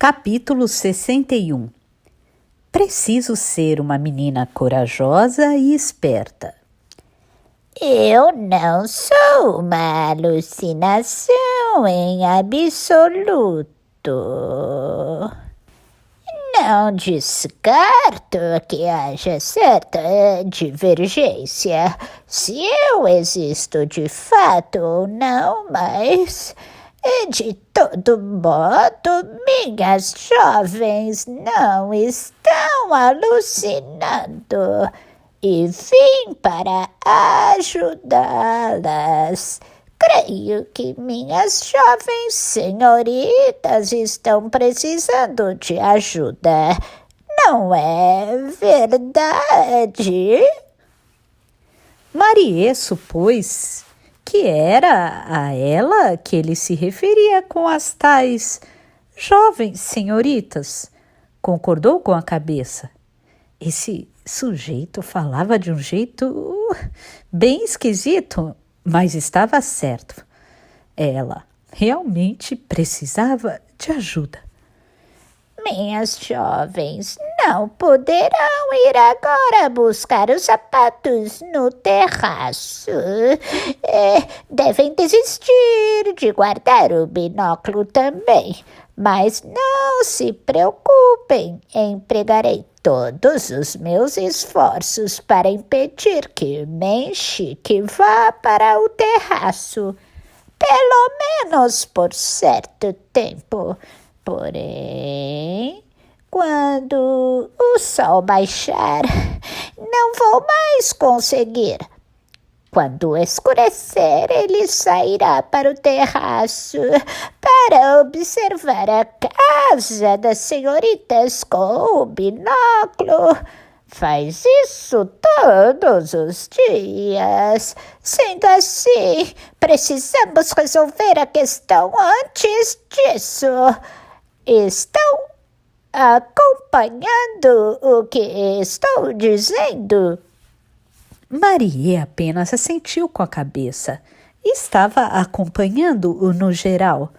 Capítulo 61. Preciso ser uma menina corajosa e esperta. Eu não sou uma alucinação em absoluto. Não descarto que haja certa divergência, se eu existo de fato ou não, mas de todo modo, minhas jovens não estão alucinando e vim para ajudá-las. Creio que minhas jovens senhoritas estão precisando de ajuda. Não é verdade? Marie supôs que era a ela que ele se referia com as tais jovens senhoritas. Concordou com a cabeça. Esse sujeito falava de um jeito bem esquisito, mas estava certo. Ela realmente precisava de ajuda. Minhas jovens não poderão ir agora buscar os sapatos no terraço. Devem desistir de guardar o binóculo também. Mas não se preocupem, empregarei todos os meus esforços para impedir que Menchique vá para o terraço, pelo menos por certo tempo. Porém, quando o sol baixar, não vou mais conseguir. Quando escurecer, ele sairá para o terraço para observar a casa das senhoritas com o binóculo. Faz isso todos os dias. Sendo assim, precisamos resolver a questão antes disso. Estão acompanhando o que estou dizendo? Marie apenas assentiu com a cabeça. Estava acompanhando-o no geral.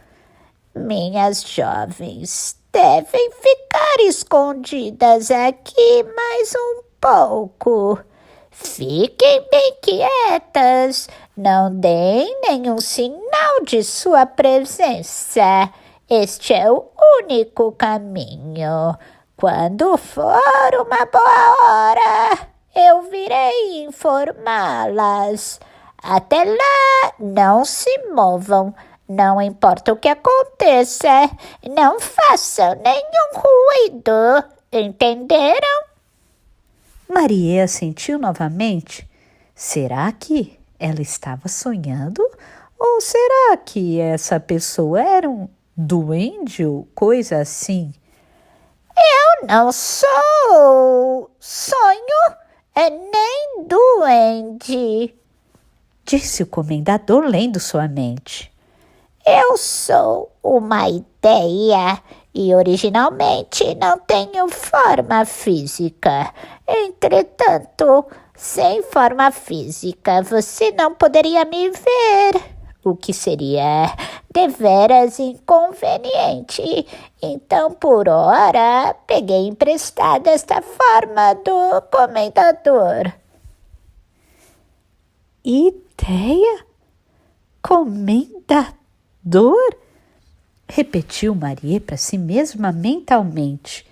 Minhas jovens devem ficar escondidas aqui mais um pouco. Fiquem bem quietas, não deem nenhum sinal de sua presença. Este é o único caminho. Quando for uma boa hora, eu virei informá-las. Até lá, não se movam. Não importa o que aconteça, não façam nenhum ruído. Entenderam? Marie assentiu novamente. Será que ela estava sonhando? Ou será que essa pessoa era um duende ou coisa assim? Eu não sou sonho, nem duende, disse o comendador lendo sua mente. Eu sou uma ideia e originalmente não tenho forma física. Entretanto, sem forma física, você não poderia me ver, o que seria deveras inconveniente. Então, por ora, peguei emprestada esta forma do comendador. Ideia? Comendador? Repetiu Marie para si mesma mentalmente.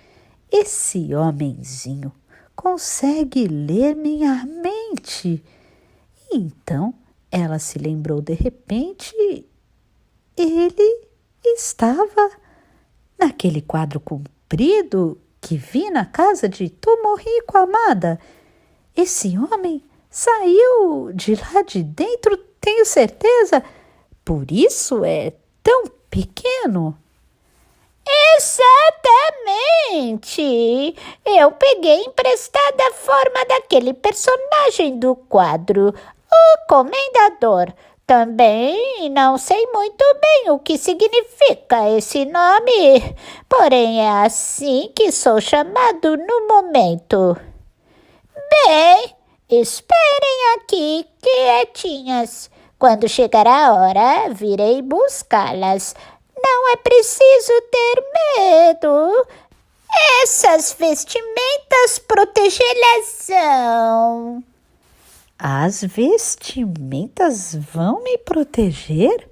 Esse homenzinho consegue ler minha mente. E então ela se lembrou de repente. Ele estava naquele quadro comprido que vi na casa de Tomorrico Amada. Esse homem saiu de lá de dentro, tenho certeza. Por isso é tão pequeno. Exatamente! Eu peguei emprestada a forma daquele personagem do quadro, o Comendador. Também não sei muito bem o que significa esse nome, porém é assim que sou chamado no momento. Bem, esperem aqui quietinhas. Quando chegar a hora, virei buscá-las. Não é preciso ter medo. Essas vestimentas protegerão. As vestimentas vão me proteger?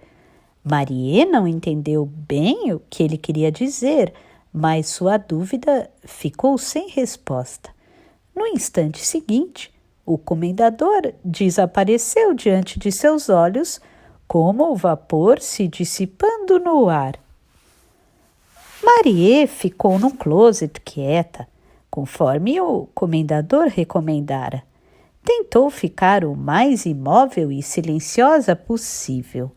Marie não entendeu bem o que ele queria dizer, mas sua dúvida ficou sem resposta. No instante seguinte, o comendador desapareceu diante de seus olhos, como o vapor se dissipando no ar. Marie ficou no closet quieta, conforme o comendador recomendara. Tentou ficar o mais imóvel e silenciosa possível.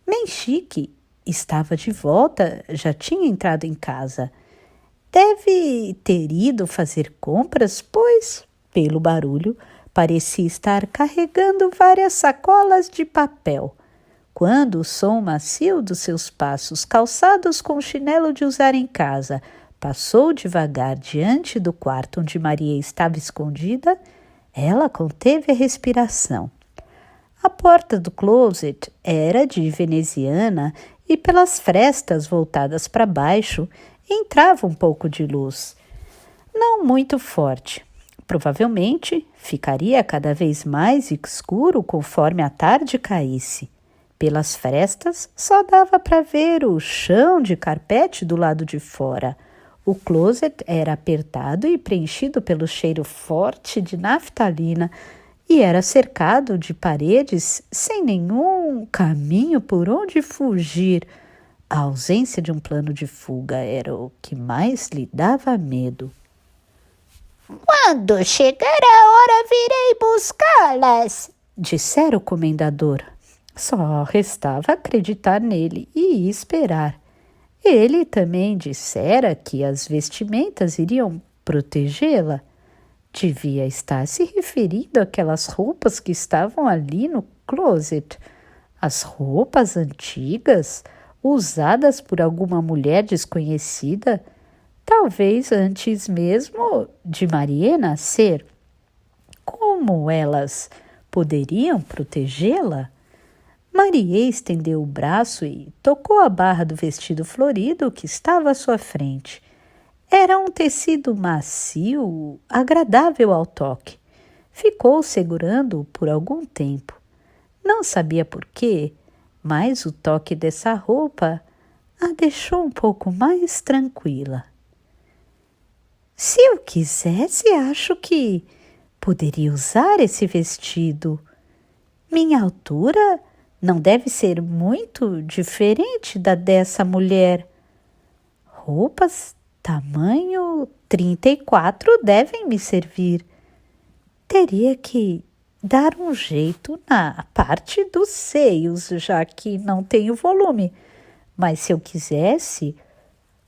Menchique estava de volta, já tinha entrado em casa. Deve ter ido fazer compras, pois, pelo barulho, parecia estar carregando várias sacolas de papel. Quando o som macio dos seus passos, calçados com o chinelo de usar em casa, passou devagar diante do quarto onde Maria estava escondida, ela conteve a respiração. A porta do closet era de veneziana e pelas frestas voltadas para baixo entrava um pouco de luz. Não muito forte. Provavelmente ficaria cada vez mais escuro conforme a tarde caísse. Pelas frestas só dava para ver o chão de carpete do lado de fora. O closet era apertado e preenchido pelo cheiro forte de naftalina e era cercado de paredes sem nenhum caminho por onde fugir. A ausência de um plano de fuga era o que mais lhe dava medo. Quando chegar a hora, virei buscá-las, dissera o comendador. Só restava acreditar nele e esperar. Ele também dissera que as vestimentas iriam protegê-la. Devia estar se referindo àquelas roupas que estavam ali no closet. As roupas antigas, usadas por alguma mulher desconhecida, talvez antes mesmo de Marie nascer. Como elas poderiam protegê-la? Marie estendeu o braço e tocou a barra do vestido florido que estava à sua frente. Era um tecido macio, agradável ao toque. Ficou segurando-o por algum tempo. Não sabia por quê, mas o toque dessa roupa a deixou um pouco mais tranquila. Se eu quisesse, acho que poderia usar esse vestido. Minha altura não deve ser muito diferente da dessa mulher. Roupas tamanho 34 devem me servir. Teria que dar um jeito na parte dos seios, já que não tenho volume. Mas se eu quisesse,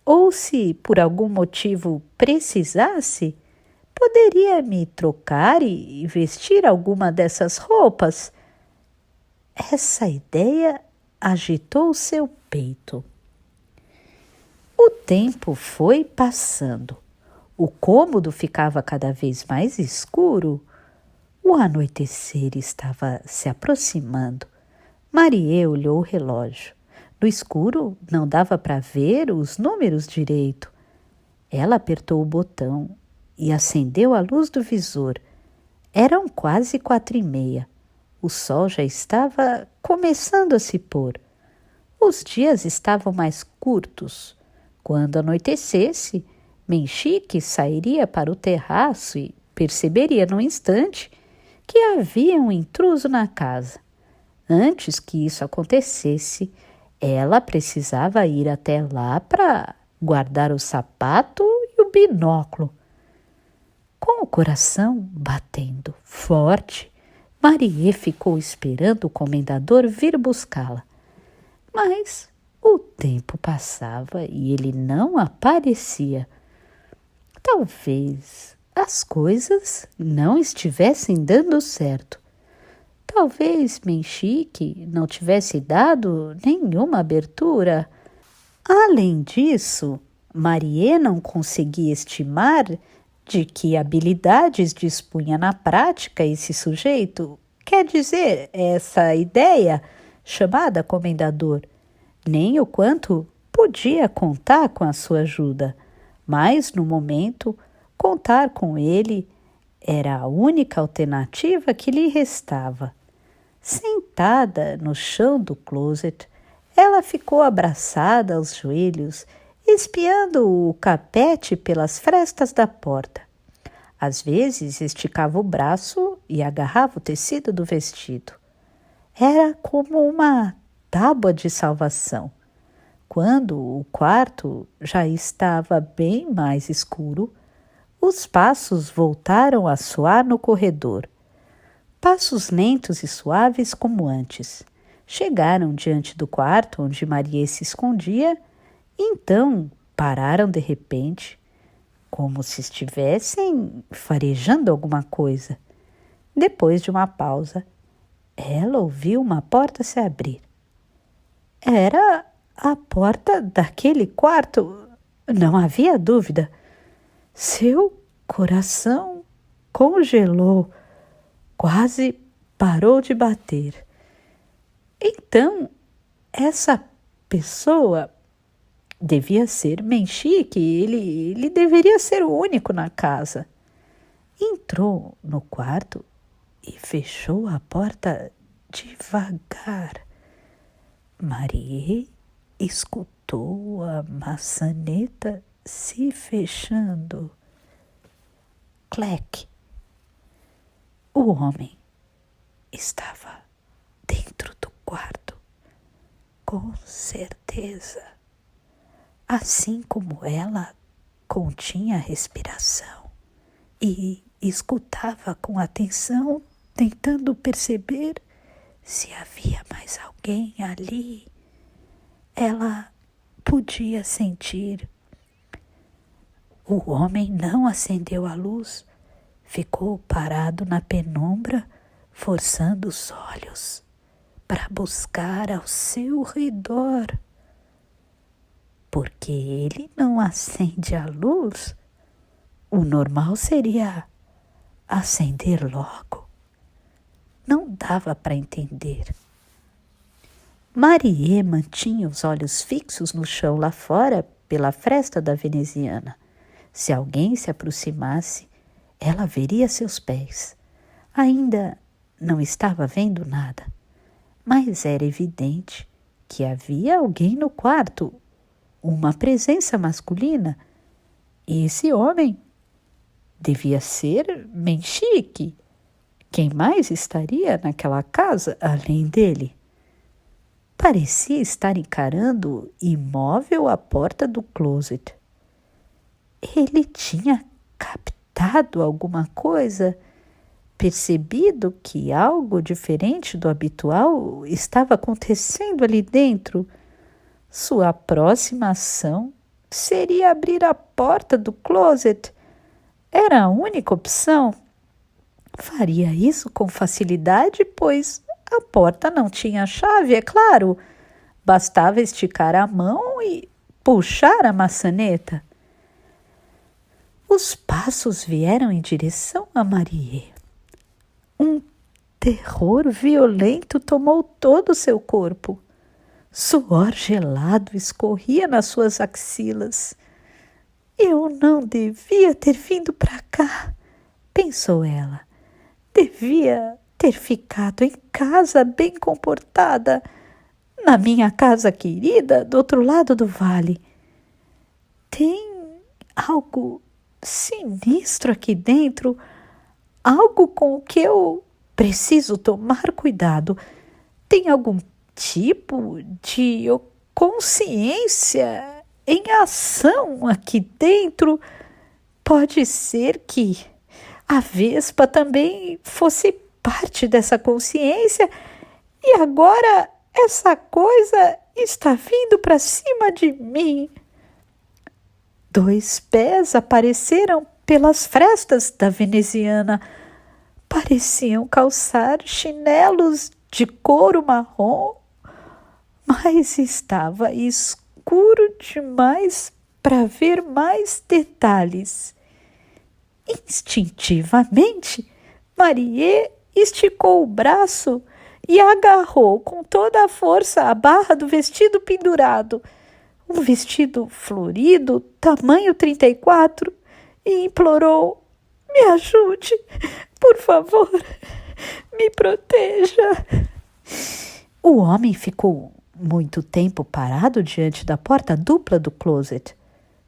ou se por algum motivo precisasse, poderia me trocar e vestir alguma dessas roupas. Essa ideia agitou seu peito. O tempo foi passando. O cômodo ficava cada vez mais escuro. O anoitecer estava se aproximando. Marie olhou o relógio. No escuro não dava para ver os números direito. Ela apertou o botão e acendeu a luz do visor. Eram quase 4:30. O sol já estava começando a se pôr. Os dias estavam mais curtos. Quando anoitecesse, Menchique sairia para o terraço e perceberia num instante que havia um intruso na casa. Antes que isso acontecesse, ela precisava ir até lá para guardar o sapato e o binóculo. Com o coração batendo forte, Marie ficou esperando o comendador vir buscá-la. Mas o tempo passava e ele não aparecia. Talvez as coisas não estivessem dando certo. Talvez Menchique não tivesse dado nenhuma abertura. Além disso, Marie não conseguia estimar de que habilidades dispunha na prática esse sujeito, quer dizer, essa ideia chamada comendador, nem o quanto podia contar com a sua ajuda, mas no momento, contar com ele era a única alternativa que lhe restava. Sentada no chão do closet, ela ficou abraçada aos joelhos, espiando o capete pelas frestas da porta. Às vezes esticava o braço e agarrava o tecido do vestido. Era como uma tábua de salvação. Quando o quarto já estava bem mais escuro, os passos voltaram a soar no corredor. Passos lentos e suaves como antes. Chegaram diante do quarto onde Maria se escondia e então pararam de repente, como se estivessem farejando alguma coisa. Depois de uma pausa, ela ouviu uma porta se abrir. Era a porta daquele quarto, não havia dúvida. Seu coração congelou, quase parou de bater. Então, essa pessoa devia ser Menchique, ele deveria ser o único na casa. Entrou no quarto e fechou a porta devagar. Marie escutou a maçaneta se fechando. Clec. O homem estava dentro do quarto, com certeza. Assim como ela continha a respiração e escutava com atenção, tentando perceber se havia mais alguém ali, ela podia sentir. O homem não acendeu a luz, ficou parado na penumbra, forçando os olhos para buscar ao seu redor. Porque ele não acende a luz, o normal seria acender logo. Não dava para entender. Marie mantinha os olhos fixos no chão lá fora pela fresta da veneziana. Se alguém se aproximasse, ela veria seus pés. Ainda não estava vendo nada, mas era evidente que havia alguém no quarto, uma presença masculina. E esse homem devia ser Menchique. Quem mais estaria naquela casa além dele? Parecia estar encarando imóvel a porta do closet. Ele tinha captado alguma coisa, percebido que algo diferente do habitual estava acontecendo ali dentro. Sua próxima ação seria abrir a porta do closet. Era a única opção. Faria isso com facilidade, pois a porta não tinha chave, é claro. Bastava esticar a mão e puxar a maçaneta. Os passos vieram em direção a Marie. Um terror violento tomou todo o seu corpo. Suor gelado escorria nas suas axilas. Eu não devia ter vindo para cá, pensou ela. Devia ter ficado em casa bem comportada, na minha casa querida do outro lado do vale. Tem algo sinistro aqui dentro, algo com o que eu preciso tomar cuidado. Tem algum tipo de consciência em ação aqui dentro. Pode ser que a Vespa também fosse parte dessa consciência e agora essa coisa está vindo para cima de mim. 2 pés apareceram pelas frestas da veneziana. Pareciam calçar chinelos de couro marrom, mas estava escuro demais para ver mais detalhes. Instintivamente, Marie esticou o braço e agarrou com toda a força a barra do vestido pendurado. um vestido florido, tamanho 34, e implorou: me ajude, por favor, me proteja. O homem ficou muito tempo parado diante da porta dupla do closet.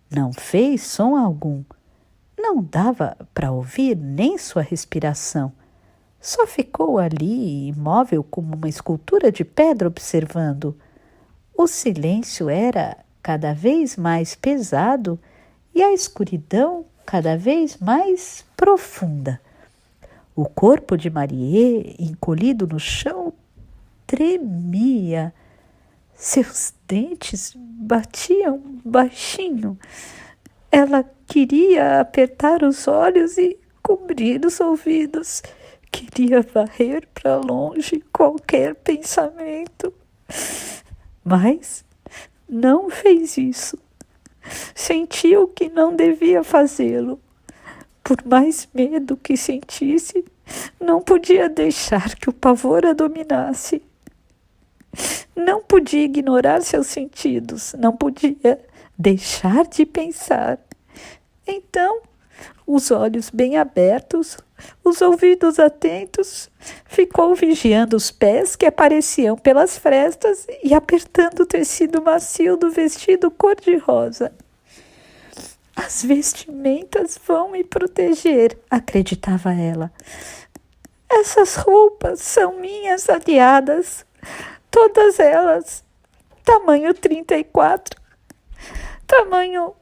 Não fez som algum. Não dava para ouvir nem sua respiração. Só ficou ali, imóvel como uma escultura de pedra, observando. O silêncio era cada vez mais pesado e a escuridão cada vez mais profunda. O corpo de Marie, encolhido no chão, tremia. Seus dentes batiam baixinho. Ela queria apertar os olhos e cobrir os ouvidos. Queria varrer para longe qualquer pensamento. Mas não fez isso. Sentiu que não devia fazê-lo. Por mais medo que sentisse, não podia deixar que o pavor a dominasse. Não podia ignorar seus sentidos, não podia deixar de pensar. Então, os olhos bem abertos, os ouvidos atentos, ficou vigiando os pés que apareciam pelas frestas e apertando o tecido macio do vestido cor-de-rosa. As vestimentas vão me proteger, acreditava ela. Essas roupas são minhas aliadas, todas elas, tamanho 34, tamanho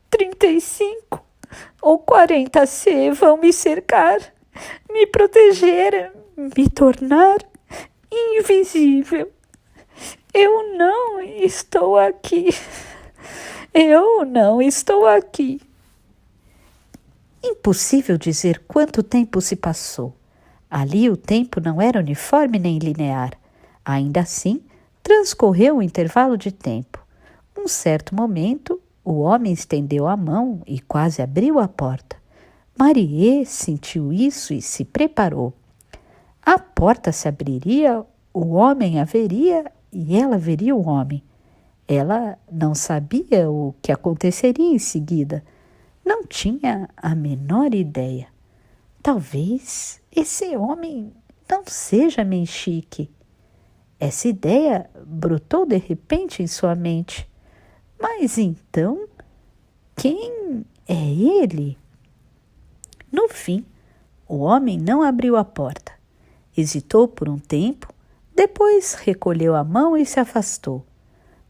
35 ou 40C vão me cercar, me proteger, me tornar invisível. Eu não estou aqui. Eu não estou aqui. Impossível dizer quanto tempo se passou. Ali o tempo não era uniforme nem linear. Ainda assim, transcorreu um intervalo de tempo. Um certo momento, o homem estendeu a mão e quase abriu a porta. Marie sentiu isso e se preparou. A porta se abriria, o homem a veria e ela veria o homem. Ela não sabia o que aconteceria em seguida. Não tinha a menor ideia. Talvez esse homem não seja Menchique. Essa ideia brotou de repente em sua mente. Mas então, quem é ele? No fim, o homem não abriu a porta. Hesitou por um tempo, depois recolheu a mão e se afastou.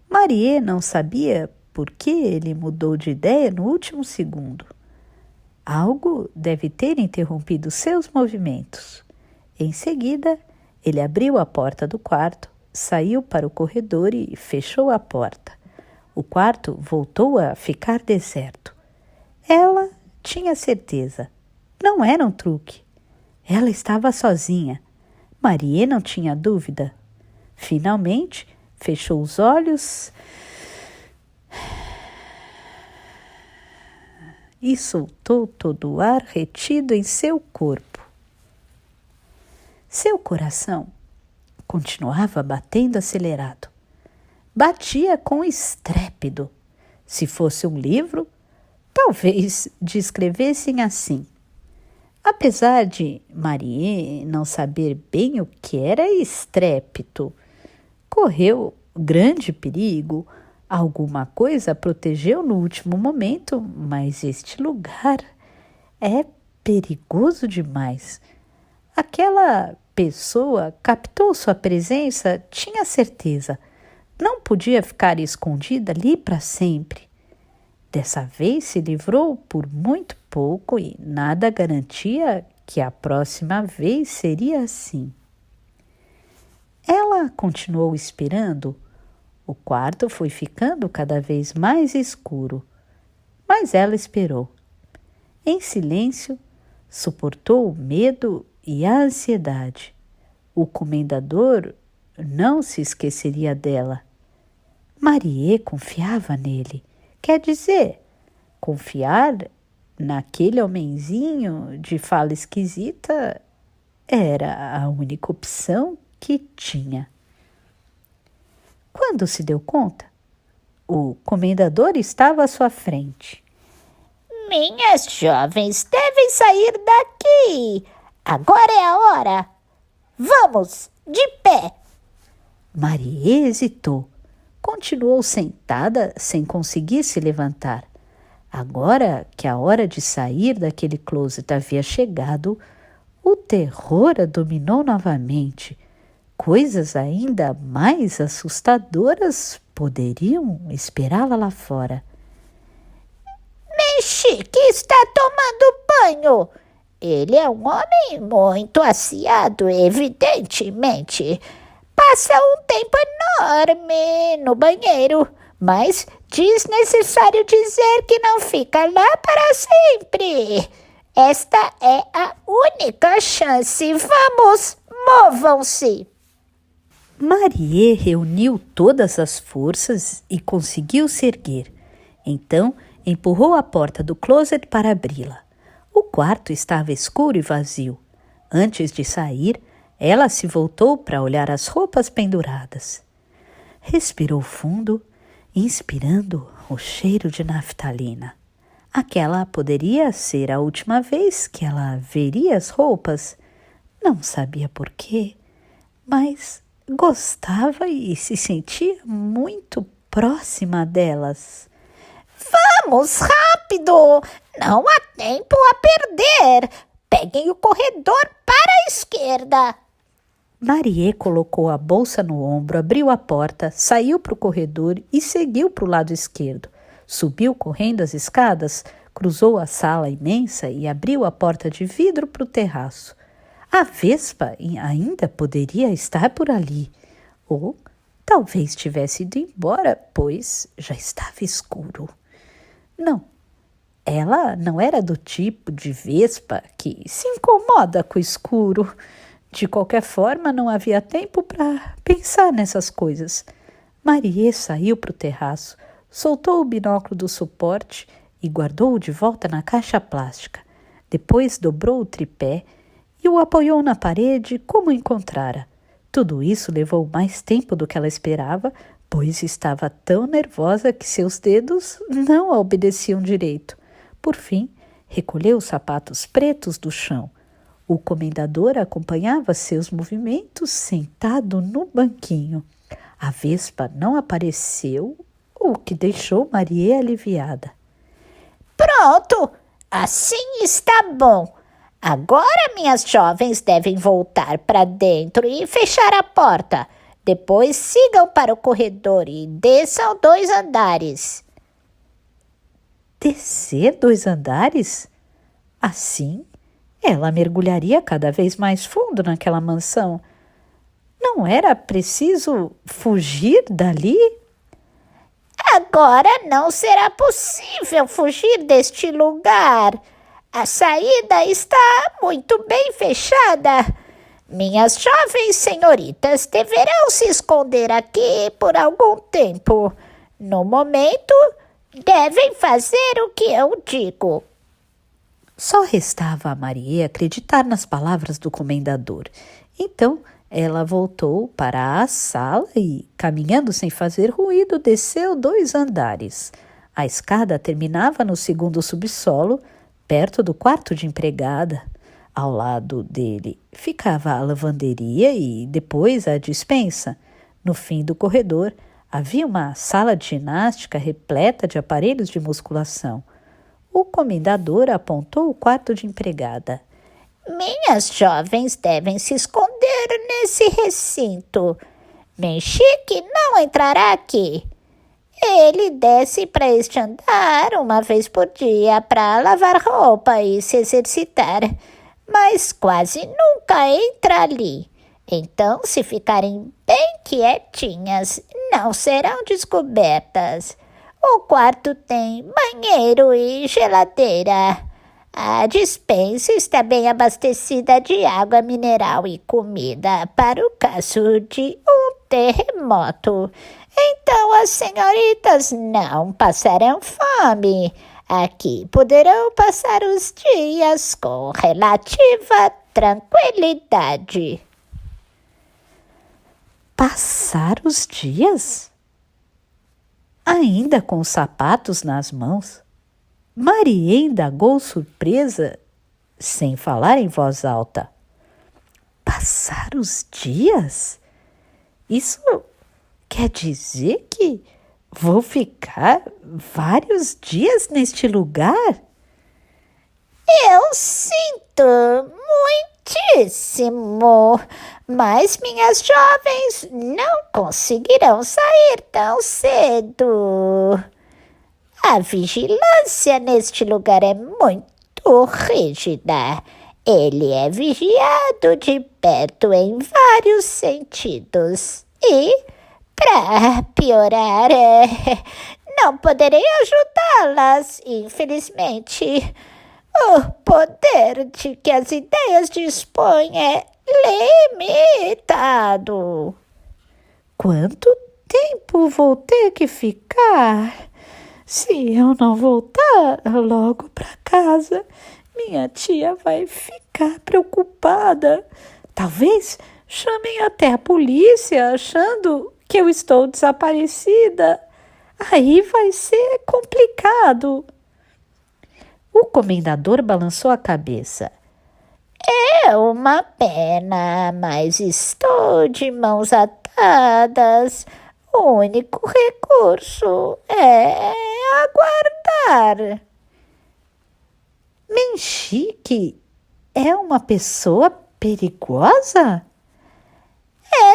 Marie não sabia por que ele mudou de ideia no último segundo. Algo deve ter interrompido seus movimentos. Em seguida, ele abriu a porta do quarto, saiu para o corredor e fechou a porta. O quarto voltou a ficar deserto. Ela tinha certeza. Não era um truque. Ela estava sozinha. Marie não tinha dúvida. Finalmente, fechou os olhos e soltou todo o ar retido em seu corpo. Seu coração continuava batendo acelerado. Batia com estrépito. Se fosse um livro, talvez descrevessem assim. Apesar de Marie não saber bem o que era estrépito, correu grande perigo. Alguma coisa a protegeu no último momento, mas este lugar é perigoso demais. Aquela pessoa captou sua presença, tinha certeza. Não podia ficar escondida ali para sempre. Dessa vez se livrou por muito pouco e nada garantia que a próxima vez seria assim. Ela continuou esperando. O quarto foi ficando cada vez mais escuro, mas ela esperou. Em silêncio, suportou o medo e a ansiedade. O comendador não se esqueceria dela. Marie confiava nele. Quer dizer, confiar naquele homenzinho de fala esquisita era a única opção que tinha. Quando se deu conta, O comendador estava à sua frente. Minhas jovens devem sair daqui. Agora é a hora. Vamos, de pé. Marie hesitou. Continuou sentada sem conseguir se levantar. Agora que a hora de sair daquele closet havia chegado, o terror a dominou novamente. Coisas ainda mais assustadoras poderiam esperá-la lá fora. Mexique está tomando banho. Ele é um homem muito aciado, evidentemente. Passa um tempo enorme no banheiro, mas desnecessário dizer que não fica lá para sempre. Esta é a única chance. Vamos, movam-se. Marie reuniu todas as forças e conseguiu se erguer. Então, empurrou a porta do closet para abri-la. O quarto estava escuro e vazio. Antes de sair, ela se voltou para olhar as roupas penduradas. Respirou fundo, inspirando o cheiro de naftalina. Aquela poderia ser a última vez que ela veria as roupas. Não sabia por quê, mas gostava e se sentia muito próxima delas. Vamos, rápido! Não há tempo a perder. Peguem o corredor para a esquerda. Marie colocou a bolsa no ombro, abriu a porta, saiu para o corredor e seguiu para o lado esquerdo. Subiu correndo as escadas, cruzou a sala imensa e abriu a porta de vidro para o terraço. A Vespa ainda poderia estar por ali. Ou talvez tivesse ido embora, pois já estava escuro. Não, ela não era do tipo de Vespa que se incomoda com o escuro. De qualquer forma, não havia tempo para pensar nessas coisas. Marie saiu para o terraço, soltou o binóculo do suporte e guardou-o de volta na caixa plástica. Depois dobrou o tripé e o apoiou na parede como encontrara. Tudo isso levou mais tempo do que ela esperava, pois estava tão nervosa que seus dedos não a obedeciam direito. Por fim, recolheu os sapatos pretos do chão. O comendador acompanhava seus movimentos sentado no banquinho. A Vespa não apareceu, o que deixou Marie aliviada. Pronto! Assim está bom. Agora minhas jovens devem voltar para dentro e fechar a porta. Depois sigam para o corredor e desçam 2 andares. Descer 2 andares? Assim, ela mergulharia cada vez mais fundo naquela mansão. Não era preciso fugir dali? Agora não será possível fugir deste lugar. A saída está muito bem fechada. Minhas jovens senhoritas deverão se esconder aqui por algum tempo. No momento, devem fazer o que eu digo. Só restava a Marie acreditar nas palavras do comendador. Então, ela voltou para a sala e, caminhando sem fazer ruído, desceu 2 andares. A escada terminava no 2º subsolo, perto do quarto de empregada. Ao lado dele ficava a lavanderia e depois a despensa. No fim do corredor havia uma sala de ginástica repleta de aparelhos de musculação. O comendador apontou o quarto de empregada. Minhas jovens devem se esconder nesse recinto. Mexique não entrará aqui. Ele desce para este andar 1 vez por dia para lavar roupa e se exercitar, mas quase nunca entra ali. Então, se ficarem bem quietinhas, não serão descobertas. O quarto tem banheiro e geladeira. A despensa está bem abastecida de água mineral e comida para o caso de um terremoto. Então as senhoritas não passarão fome. Aqui poderão passar os dias com relativa tranquilidade. Passar os dias? ainda com os sapatos nas mãos. Maria indagou surpresa, sem falar em voz alta. Passar os dias? Isso quer dizer que vou ficar vários dias neste lugar? Eu sinto muitíssimo, mas minhas jovens não conseguirão sair tão cedo. A vigilância neste lugar é muito rígida. Ele é vigiado de perto em vários sentidos. E, para piorar, não poderei ajudá-las, infelizmente. O poder de que as ideias dispõem é limitado. Quanto tempo vou ter que ficar? Se eu não voltar logo para casa, minha tia vai ficar preocupada. Talvez chamem até a polícia achando que eu estou desaparecida. Aí vai ser complicado. O comendador balançou a cabeça. É uma pena, mas estou de mãos atadas. O único recurso é aguardar. Menchique é uma pessoa perigosa?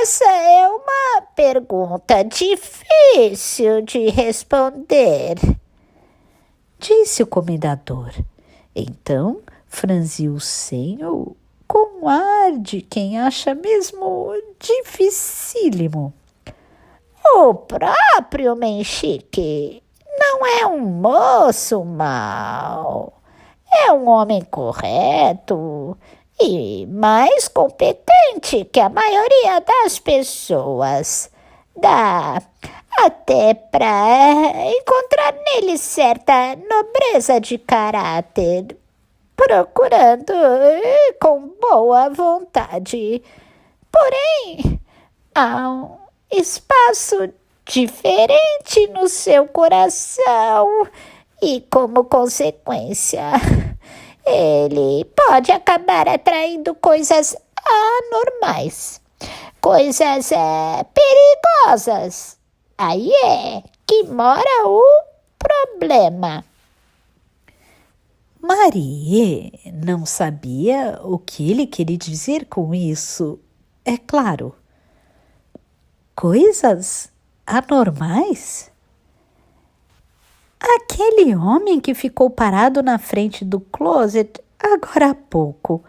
Essa é uma pergunta difícil de responder, disse o comendador. Então franziu o senho com ar de quem acha mesmo dificílimo. O próprio Menchique não é um moço mau. É um homem correto e mais competente que a maioria das pessoas. Dá até para encontrar nele certa nobreza de caráter, procurando com boa vontade. Porém, há um espaço diferente no seu coração e, como consequência, ele pode acabar atraindo coisas anormais, coisas perigosas. Aí é que mora o problema. Marie não sabia o que ele queria dizer com isso. É claro. Coisas anormais? Aquele homem que ficou parado na frente do closet agora há pouco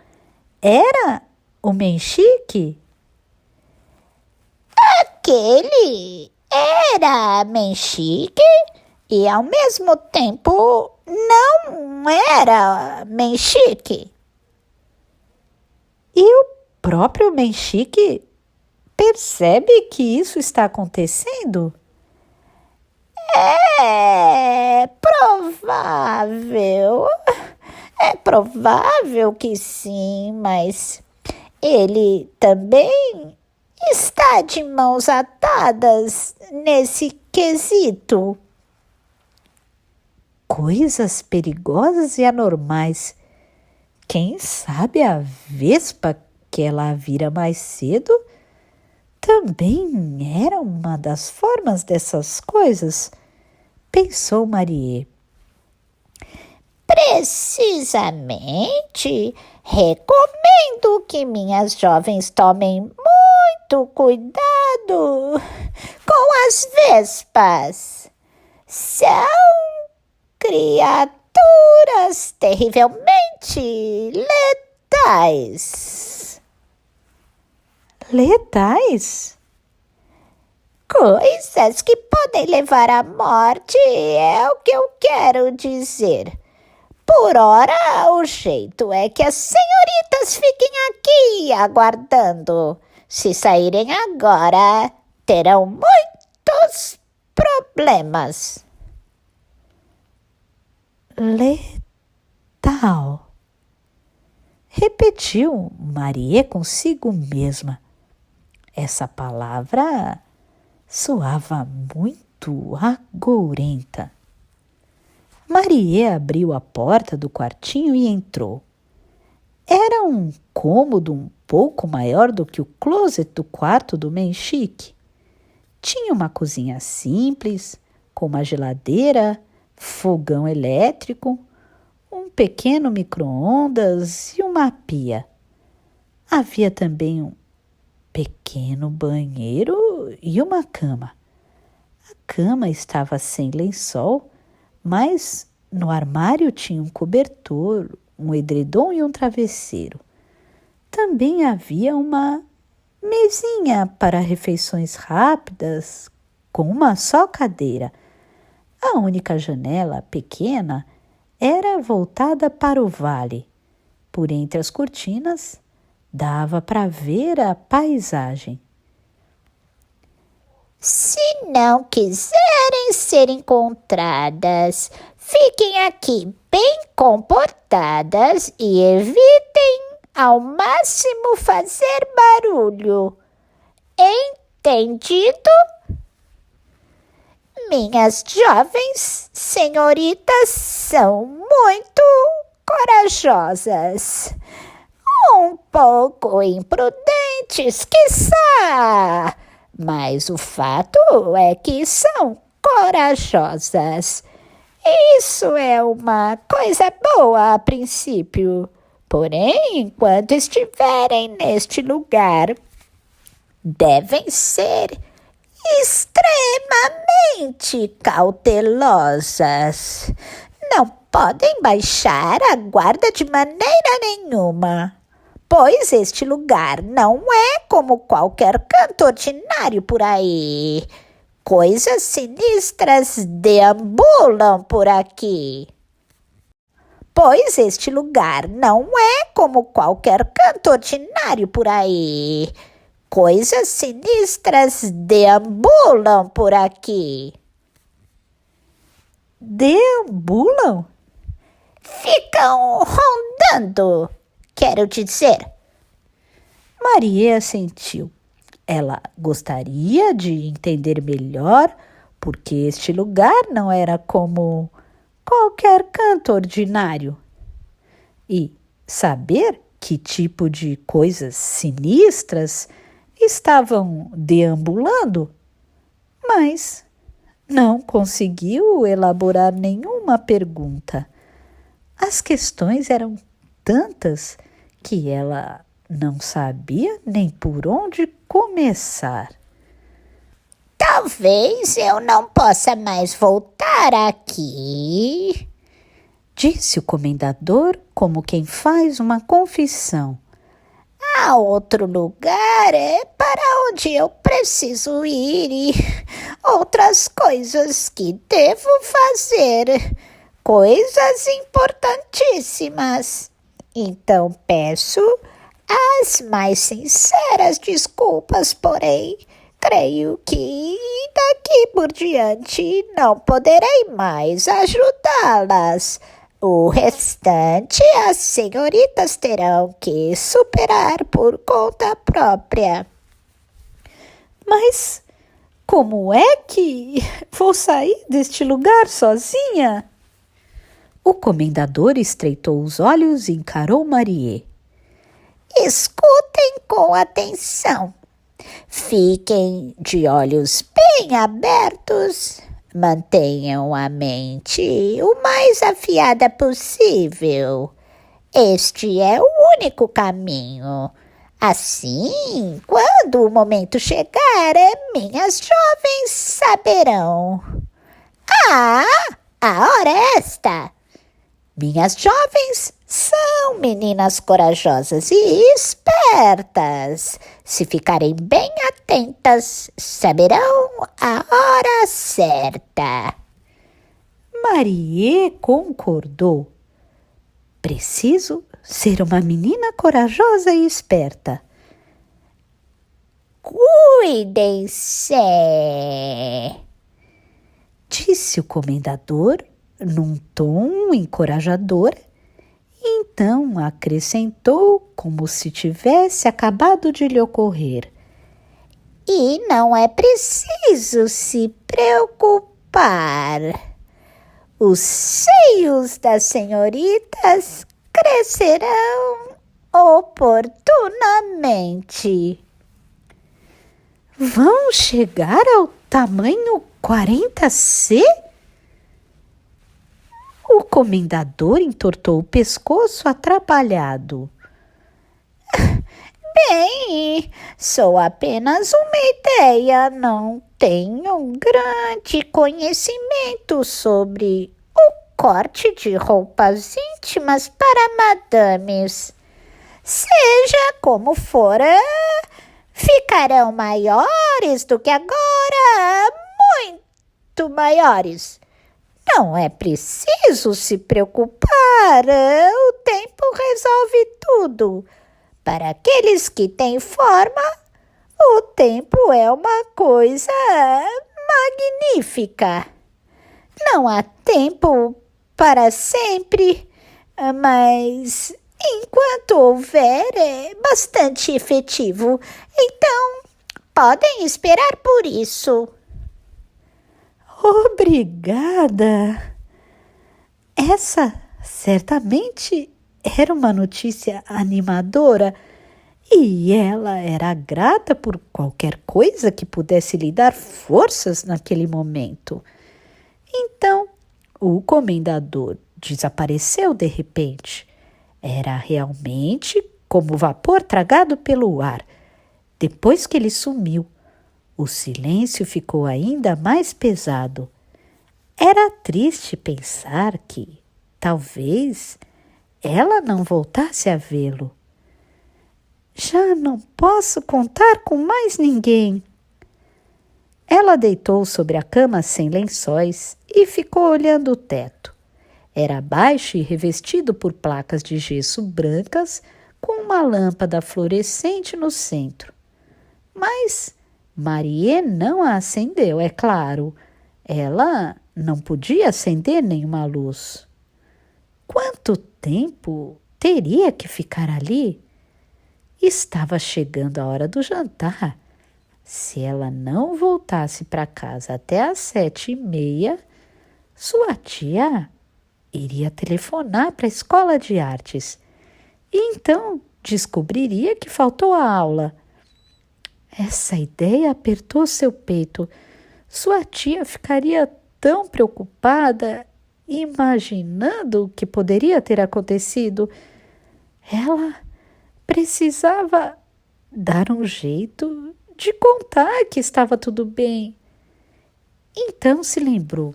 era o Menchique? Aquele era Menchique e ao mesmo tempo não era Menchique. E o próprio Menchique percebe que isso está acontecendo? É provável que sim, mas ele também está de mãos atadas nesse quesito. Coisas perigosas e anormais. Quem sabe a vespa que ela vira mais cedo também era uma das formas dessas coisas, pensou Marie. Precisamente, recomendo que minhas jovens tomem muito cuidado com as vespas. São criaturas terrivelmente letais. Letais? Coisas que podem levar à morte é o que eu quero dizer. Por ora, o jeito é que as senhoritas fiquem aqui aguardando. Se saírem agora, terão muitos problemas. Letal, repetiu Maria consigo mesma. Essa palavra soava muito muito agourenta. Marie abriu a porta do quartinho e entrou. Era um cômodo um pouco maior do que o closet do quarto do Menchique. Tinha uma cozinha simples, com uma geladeira, fogão elétrico, um pequeno micro-ondas e uma pia. Havia também um pequeno banheiro e uma cama. A cama estava sem lençol, mas no armário tinha um cobertor, um edredom e um travesseiro. Também havia uma mesinha para refeições rápidas, com uma só cadeira. A única janela, pequena, era voltada para o vale. Por entre as cortinas, dava para ver a paisagem. Se não quiserem ser encontradas, fiquem aqui bem comportadas e evitem ao máximo fazer barulho. Entendido? Minhas jovens senhoritas são muito corajosas. Um pouco imprudentes, quiçá, mas o fato é que são corajosas. Isso é uma coisa boa a princípio, porém, enquanto estiverem neste lugar, devem ser extremamente cautelosas. Não podem baixar a guarda de maneira nenhuma, pois este lugar não é como qualquer canto ordinário por aí. Coisas sinistras deambulam por aqui. Pois este lugar não é como qualquer canto ordinário por aí. Coisas sinistras deambulam por aqui. Deambulam? Ficam rondando, quero dizer. Marie assentiu. Ela gostaria de entender melhor porque este lugar não era como qualquer canto ordinário. E saber que tipo de coisas sinistras estavam deambulando, mas não conseguiu elaborar nenhuma pergunta. As questões eram tantas que ela não sabia nem por onde começar. Talvez eu não possa mais voltar aqui, disse o comendador como quem faz uma confissão. Há outro lugar para onde eu preciso ir e outras coisas que devo fazer, coisas importantíssimas. Então peço as mais sinceras desculpas, porém creio que daqui por diante não poderei mais ajudá-las. O restante as senhoritas terão que superar por conta própria. Mas como é que vou sair deste lugar sozinha? O comendador estreitou os olhos e encarou Marie. Escutem com atenção. Fiquem de olhos bem abertos. Mantenham a mente o mais afiada possível. Este é o único caminho. Assim, quando o momento chegar, minhas jovens saberão. Ah, a hora é esta! Minhas jovens são meninas corajosas e espertas. Se ficarem bem atentas, saberão a hora certa. Marie concordou. Preciso ser uma menina corajosa e esperta. Cuidem-se, disse o comendador num tom encorajador. Então acrescentou como se tivesse acabado de lhe ocorrer. E não é preciso se preocupar. Os seios das senhoritas crescerão oportunamente. Vão chegar ao tamanho 40C? O comendador entortou o pescoço atrapalhado. Bem, sou apenas uma ideia, não tenho um grande conhecimento sobre o corte de roupas íntimas para madames. Seja como for, ficarão maiores do que agora, muito maiores. Não é preciso se preocupar, o tempo resolve tudo. Para aqueles que têm forma, o tempo é uma coisa magnífica. Não há tempo para sempre, mas enquanto houver, é bastante efetivo. Então, podem esperar por isso. Obrigada! Essa certamente era uma notícia animadora e ela era grata por qualquer coisa que pudesse lhe dar forças naquele momento. Então, o comendador desapareceu de repente. Era realmente como vapor tragado pelo ar. Depois que ele sumiu, o silêncio ficou ainda mais pesado. Era triste pensar que, talvez, ela não voltasse a vê-lo. Já não posso contar com mais ninguém. Ela deitou sobre a cama sem lençóis e ficou olhando o teto. Era baixo e revestido por placas de gesso brancas com uma lâmpada fluorescente no centro. Mas Marie não a acendeu, é claro. Ela não podia acender nenhuma luz. Quanto tempo teria que ficar ali? Estava chegando a hora do jantar. Se ela não voltasse para casa até às 7h30, sua tia iria telefonar para a escola de artes e então descobriria que faltou a aula. Essa ideia apertou seu peito. Sua tia ficaria tão preocupada, imaginando o que poderia ter acontecido. Ela precisava dar um jeito de contar que estava tudo bem. Então se lembrou.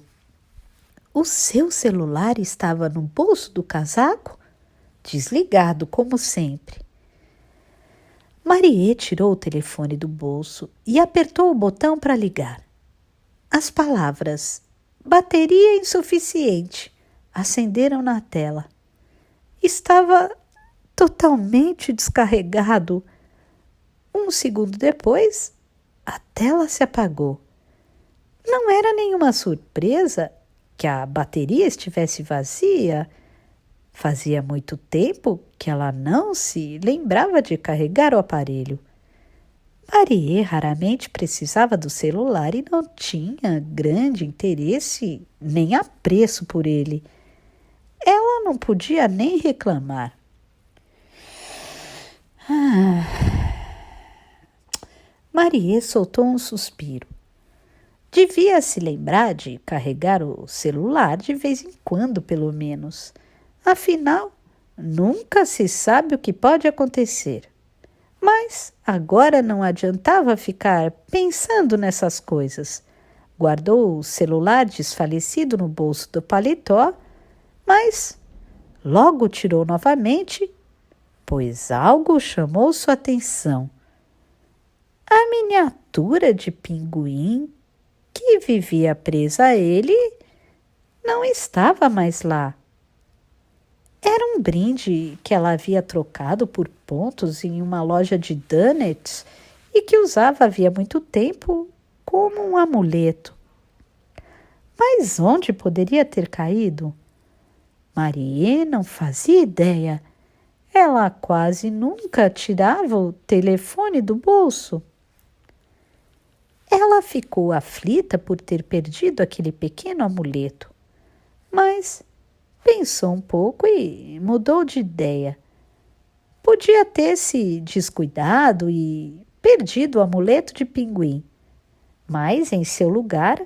O seu celular estava no bolso do casaco, desligado como sempre. Marie tirou o telefone do bolso e apertou o botão para ligar. As palavras "bateria insuficiente" acenderam na tela. Estava totalmente descarregado. Um segundo depois, a tela se apagou. Não era nenhuma surpresa que a bateria estivesse vazia. Fazia muito tempo que ela não se lembrava de carregar o aparelho. Marie raramente precisava do celular e não tinha grande interesse nem apreço por ele. Ela não podia nem reclamar. Marie soltou um suspiro. Devia se lembrar de carregar o celular de vez em quando, pelo menos. Afinal, nunca se sabe o que pode acontecer. Mas agora não adiantava ficar pensando nessas coisas. Guardou o celular desfalecido no bolso do paletó, mas logo tirou novamente, pois algo chamou sua atenção. A miniatura de pinguim que vivia presa a ele não estava mais lá. Era um brinde que ela havia trocado por pontos em uma loja de donuts e que usava havia muito tempo como um amuleto. Mas onde poderia ter caído? Marie não fazia ideia. Ela quase nunca tirava o telefone do bolso. Ela ficou aflita por ter perdido aquele pequeno amuleto, mas pensou um pouco e mudou de ideia. Podia ter se descuidado e perdido o amuleto de pinguim, mas em seu lugar,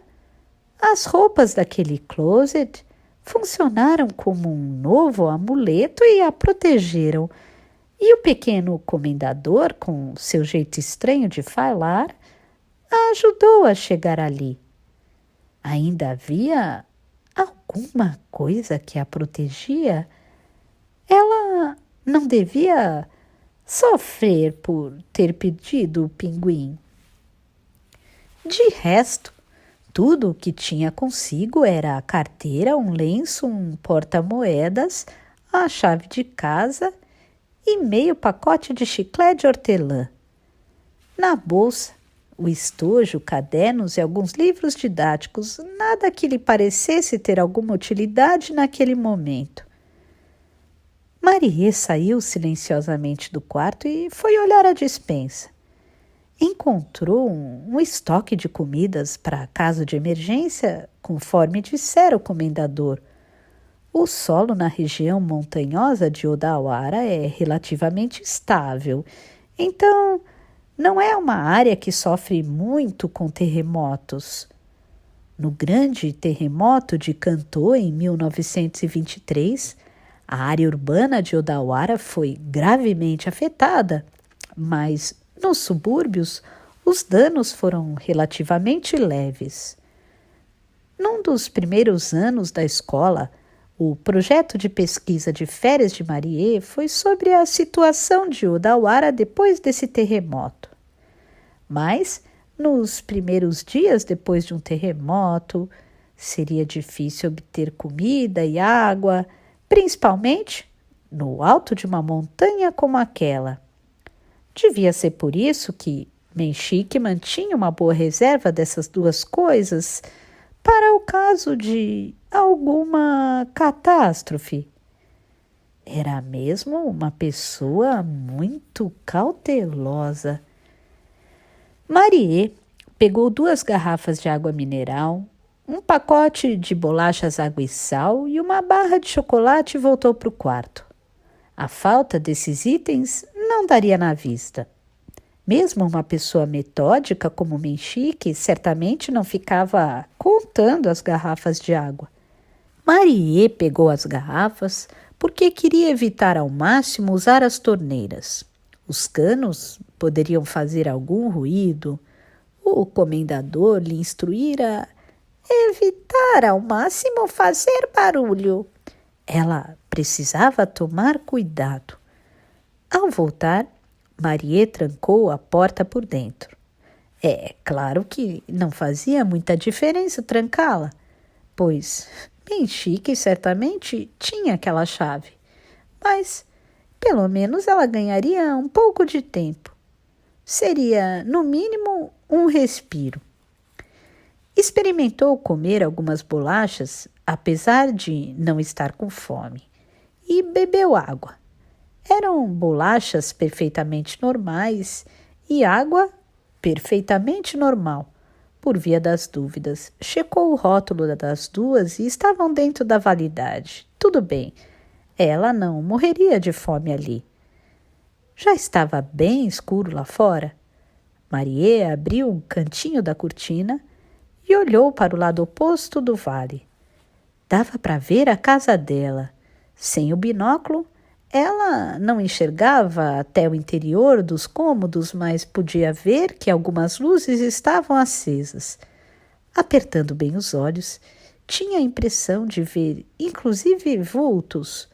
as roupas daquele closet funcionaram como um novo amuleto e a protegeram. E o pequeno comendador, com seu jeito estranho de falar, a ajudou a chegar ali. Ainda havia alguma coisa que a protegia. Ela não devia sofrer por ter perdido o pinguim. De resto, tudo o que tinha consigo era a carteira, um lenço, um porta-moedas, a chave de casa e meio pacote de chiclete de hortelã. Na bolsa, o estojo, cadernos e alguns livros didáticos, nada que lhe parecesse ter alguma utilidade naquele momento. Marie saiu silenciosamente do quarto e foi olhar a despensa. Encontrou um estoque de comidas para caso de emergência, conforme dissera o comendador. O solo na região montanhosa de Odawara é relativamente estável, então não é uma área que sofre muito com terremotos. No grande terremoto de Kanto em 1923, a área urbana de Odawara foi gravemente afetada, mas nos subúrbios os danos foram relativamente leves. Num dos primeiros anos da escola, o projeto de pesquisa de férias de Marie foi sobre a situação de Odawara depois desse terremoto. Mas, nos primeiros dias depois de um terremoto, seria difícil obter comida e água, principalmente no alto de uma montanha como aquela. Devia ser por isso que Menchik mantinha uma boa reserva dessas duas coisas para o caso de alguma catástrofe. Era mesmo uma pessoa muito cautelosa. Marie pegou 2 garrafas de água mineral, um pacote de bolachas água e sal e uma barra de chocolate e voltou para o quarto. A falta desses itens não daria na vista. Mesmo uma pessoa metódica como Menchik certamente não ficava contando as garrafas de água. Marie pegou as garrafas porque queria evitar ao máximo usar as torneiras. Os canos poderiam fazer algum ruído. O comendador lhe instruíra evitar ao máximo fazer barulho. Ela precisava tomar cuidado. Ao voltar, Marie trancou a porta por dentro. É claro que não fazia muita diferença trancá-la, pois Menchik certamente tinha aquela chave, mas pelo menos ela ganharia um pouco de tempo. Seria, no mínimo, um respiro. Experimentou comer algumas bolachas, apesar de não estar com fome, e bebeu água. Eram bolachas perfeitamente normais e água perfeitamente normal. Por via das dúvidas, checou o rótulo das duas e estavam dentro da validade. Tudo bem, ela não morreria de fome ali. Já estava bem escuro lá fora. Marie abriu um cantinho da cortina e olhou para o lado oposto do vale. Dava para ver a casa dela. Sem o binóculo, ela não enxergava até o interior dos cômodos, mas podia ver que algumas luzes estavam acesas. Apertando bem os olhos, tinha a impressão de ver, inclusive, vultos.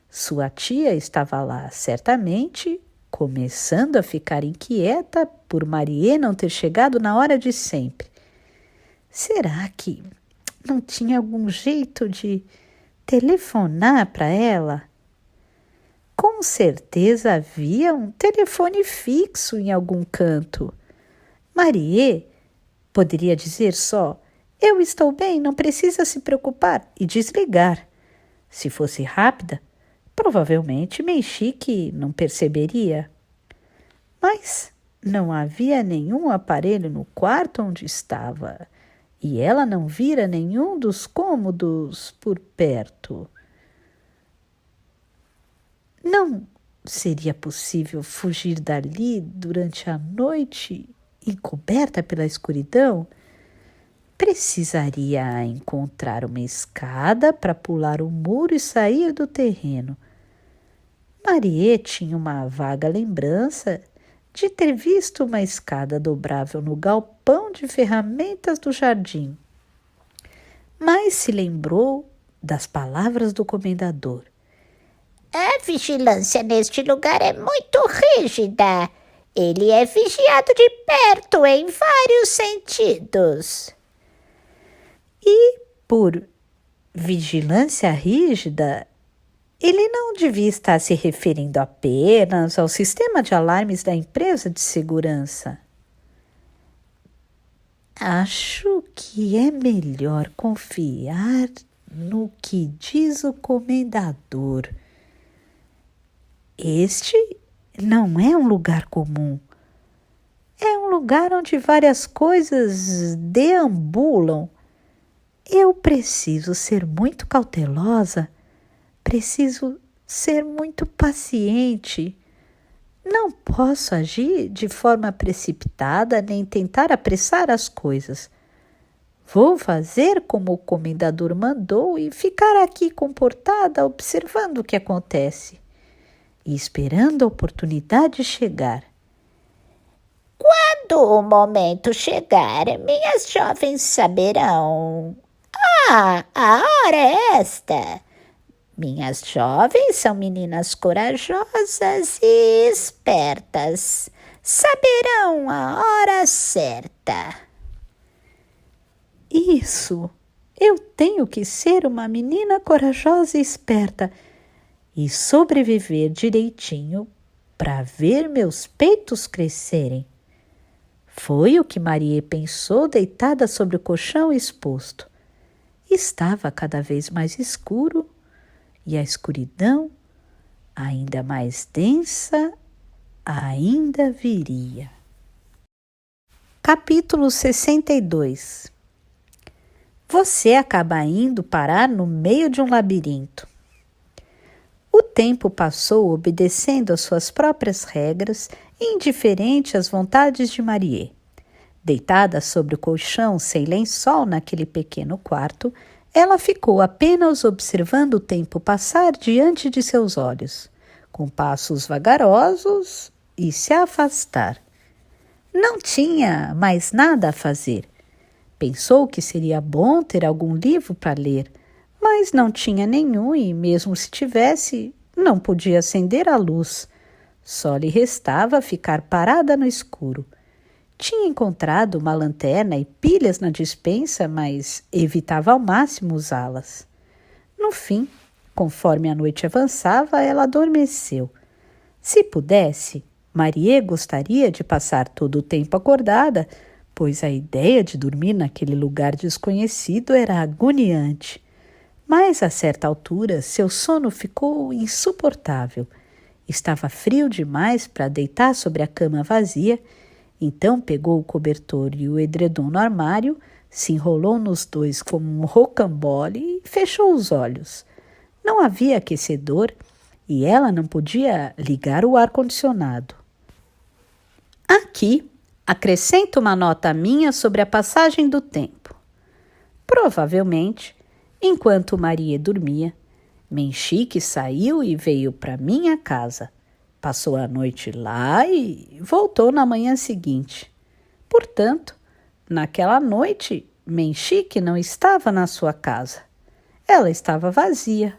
Sua tia estava lá, certamente, começando a ficar inquieta por Marie não ter chegado na hora de sempre. Será que não tinha algum jeito de telefonar para ela? Com certeza havia um telefone fixo em algum canto. Marie poderia dizer só: "Eu estou bem, não precisa se preocupar", e desligar. Se fosse rápida, provavelmente Menchik não perceberia. Mas não havia nenhum aparelho no quarto onde estava, e ela não vira nenhum dos cômodos por perto. Não seria possível fugir dali durante a noite, encoberta pela escuridão? Precisaria encontrar uma escada para pular o muro e sair do terreno. Marie tinha uma vaga lembrança de ter visto uma escada dobrável no galpão de ferramentas do jardim. Mas se lembrou das palavras do comendador. A vigilância neste lugar é muito rígida. Ele é vigiado de perto em vários sentidos. E, por vigilância rígida, ele não devia estar se referindo apenas ao sistema de alarmes da empresa de segurança. Acho que é melhor confiar no que diz o comendador. Este não é um lugar comum. É um lugar onde várias coisas deambulam. Eu preciso ser muito cautelosa, preciso ser muito paciente. Não posso agir de forma precipitada nem tentar apressar as coisas. Vou fazer como o comendador mandou e ficar aqui comportada, observando o que acontece e esperando a oportunidade chegar. Quando o momento chegar, minhas jovens saberão. A hora é esta. Minhas jovens são meninas corajosas e espertas. Saberão a hora certa. Isso! Eu tenho que ser uma menina corajosa e esperta e sobreviver direitinho para ver meus peitos crescerem. Foi o que Marie pensou deitada sobre o colchão exposto. Estava cada vez mais escuro e a escuridão, ainda mais densa, ainda viria. Capítulo 62. Você acaba indo parar no meio de um labirinto. O tempo passou obedecendo às suas próprias regras, indiferente às vontades de Marie. Deitada sobre o colchão sem lençol naquele pequeno quarto, ela ficou apenas observando o tempo passar diante de seus olhos, com passos vagarosos e se afastar. Não tinha mais nada a fazer. Pensou que seria bom ter algum livro para ler, mas não tinha nenhum e, mesmo se tivesse, não podia acender a luz. Só lhe restava ficar parada no escuro. Tinha encontrado uma lanterna e pilhas na despensa, mas evitava ao máximo usá-las. No fim, conforme a noite avançava, ela adormeceu. Se pudesse, Marie gostaria de passar todo o tempo acordada, pois a ideia de dormir naquele lugar desconhecido era agoniante. Mas, a certa altura, seu sono ficou insuportável. Estava frio demais para deitar sobre a cama vazia. Então pegou o cobertor e o edredom no armário, se enrolou nos dois como um rocambole e fechou os olhos. Não havia aquecedor e ela não podia ligar o ar-condicionado. Aqui acrescento uma nota minha sobre a passagem do tempo. Provavelmente, enquanto Marie dormia, Menchique saiu e veio para minha casa. Passou a noite lá e voltou na manhã seguinte. Portanto, naquela noite, Menchique não estava na sua casa. Ela estava vazia,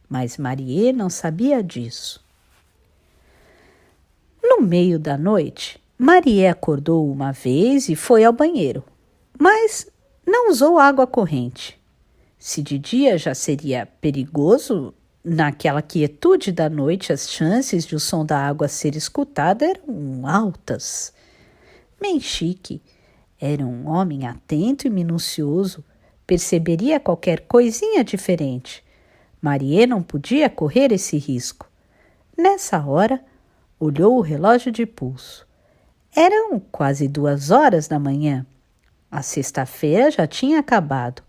mas Marie não sabia disso. No meio da noite, Marie acordou uma vez e foi ao banheiro, mas não usou água corrente. Se de dia já seria perigoso, naquela quietude da noite as chances de o som da água ser escutado eram altas. Menchique era um homem atento e minucioso, perceberia qualquer coisinha diferente. Marie não podia correr esse risco. Nessa hora, olhou o relógio de pulso. Eram quase 2 horas da manhã. A sexta-feira já tinha acabado.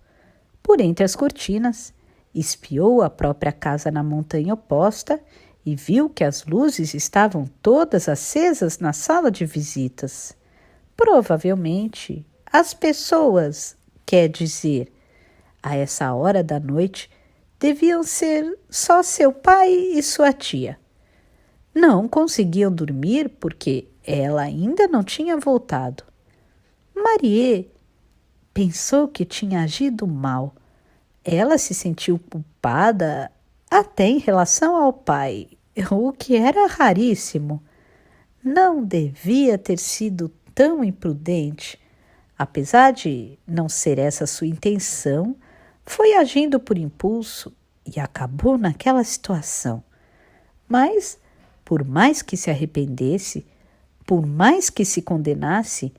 Por entre as cortinas, espiou a própria casa na montanha oposta e viu que as luzes estavam todas acesas na sala de visitas. Provavelmente, as pessoas, quer dizer, a essa hora da noite, deviam ser só seu pai e sua tia. Não conseguiam dormir porque ela ainda não tinha voltado. Marie pensou que tinha agido mal. Ela se sentiu culpada até em relação ao pai, o que era raríssimo. Não devia ter sido tão imprudente. Apesar de não ser essa sua intenção, foi agindo por impulso e acabou naquela situação. Mas, por mais que se arrependesse, por mais que se condenasse,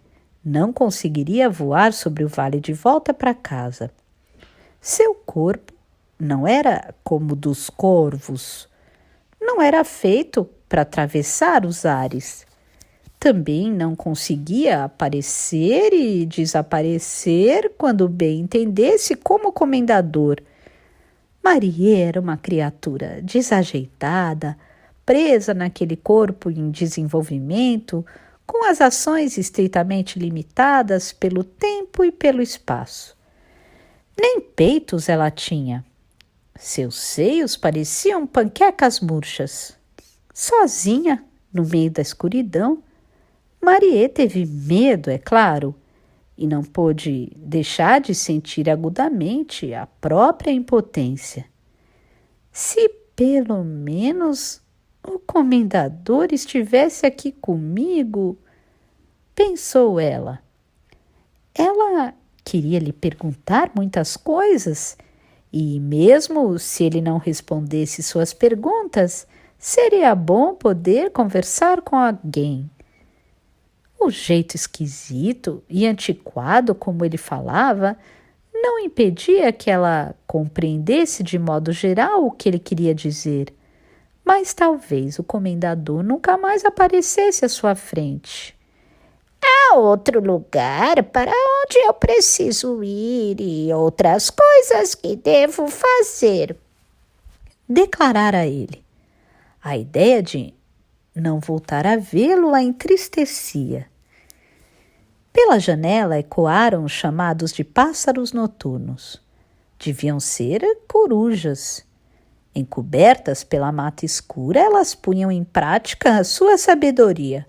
não conseguiria voar sobre o vale de volta para casa. Seu corpo não era como o dos corvos, não era feito para atravessar os ares. Também não conseguia aparecer e desaparecer quando bem entendesse como comendador. Marie era uma criatura desajeitada, presa naquele corpo em desenvolvimento, com as ações estritamente limitadas pelo tempo e pelo espaço. Nem peitos ela tinha. Seus seios pareciam panquecas murchas. Sozinha, no meio da escuridão, Marie teve medo, é claro, e não pôde deixar de sentir agudamente a própria impotência. Se pelo menos o comendador estivesse aqui comigo, pensou ela. Ela queria lhe perguntar muitas coisas, e mesmo se ele não respondesse suas perguntas, seria bom poder conversar com alguém. O jeito esquisito e antiquado como ele falava não impedia que ela compreendesse de modo geral o que ele queria dizer, mas talvez o comendador nunca mais aparecesse à sua frente. Há outro lugar para onde eu preciso ir e outras coisas que devo fazer, declarara ele. A ideia de não voltar a vê-lo a entristecia. Pela janela ecoaram os chamados de pássaros noturnos. Deviam ser corujas. Encobertas pela mata escura, elas punham em prática a sua sabedoria.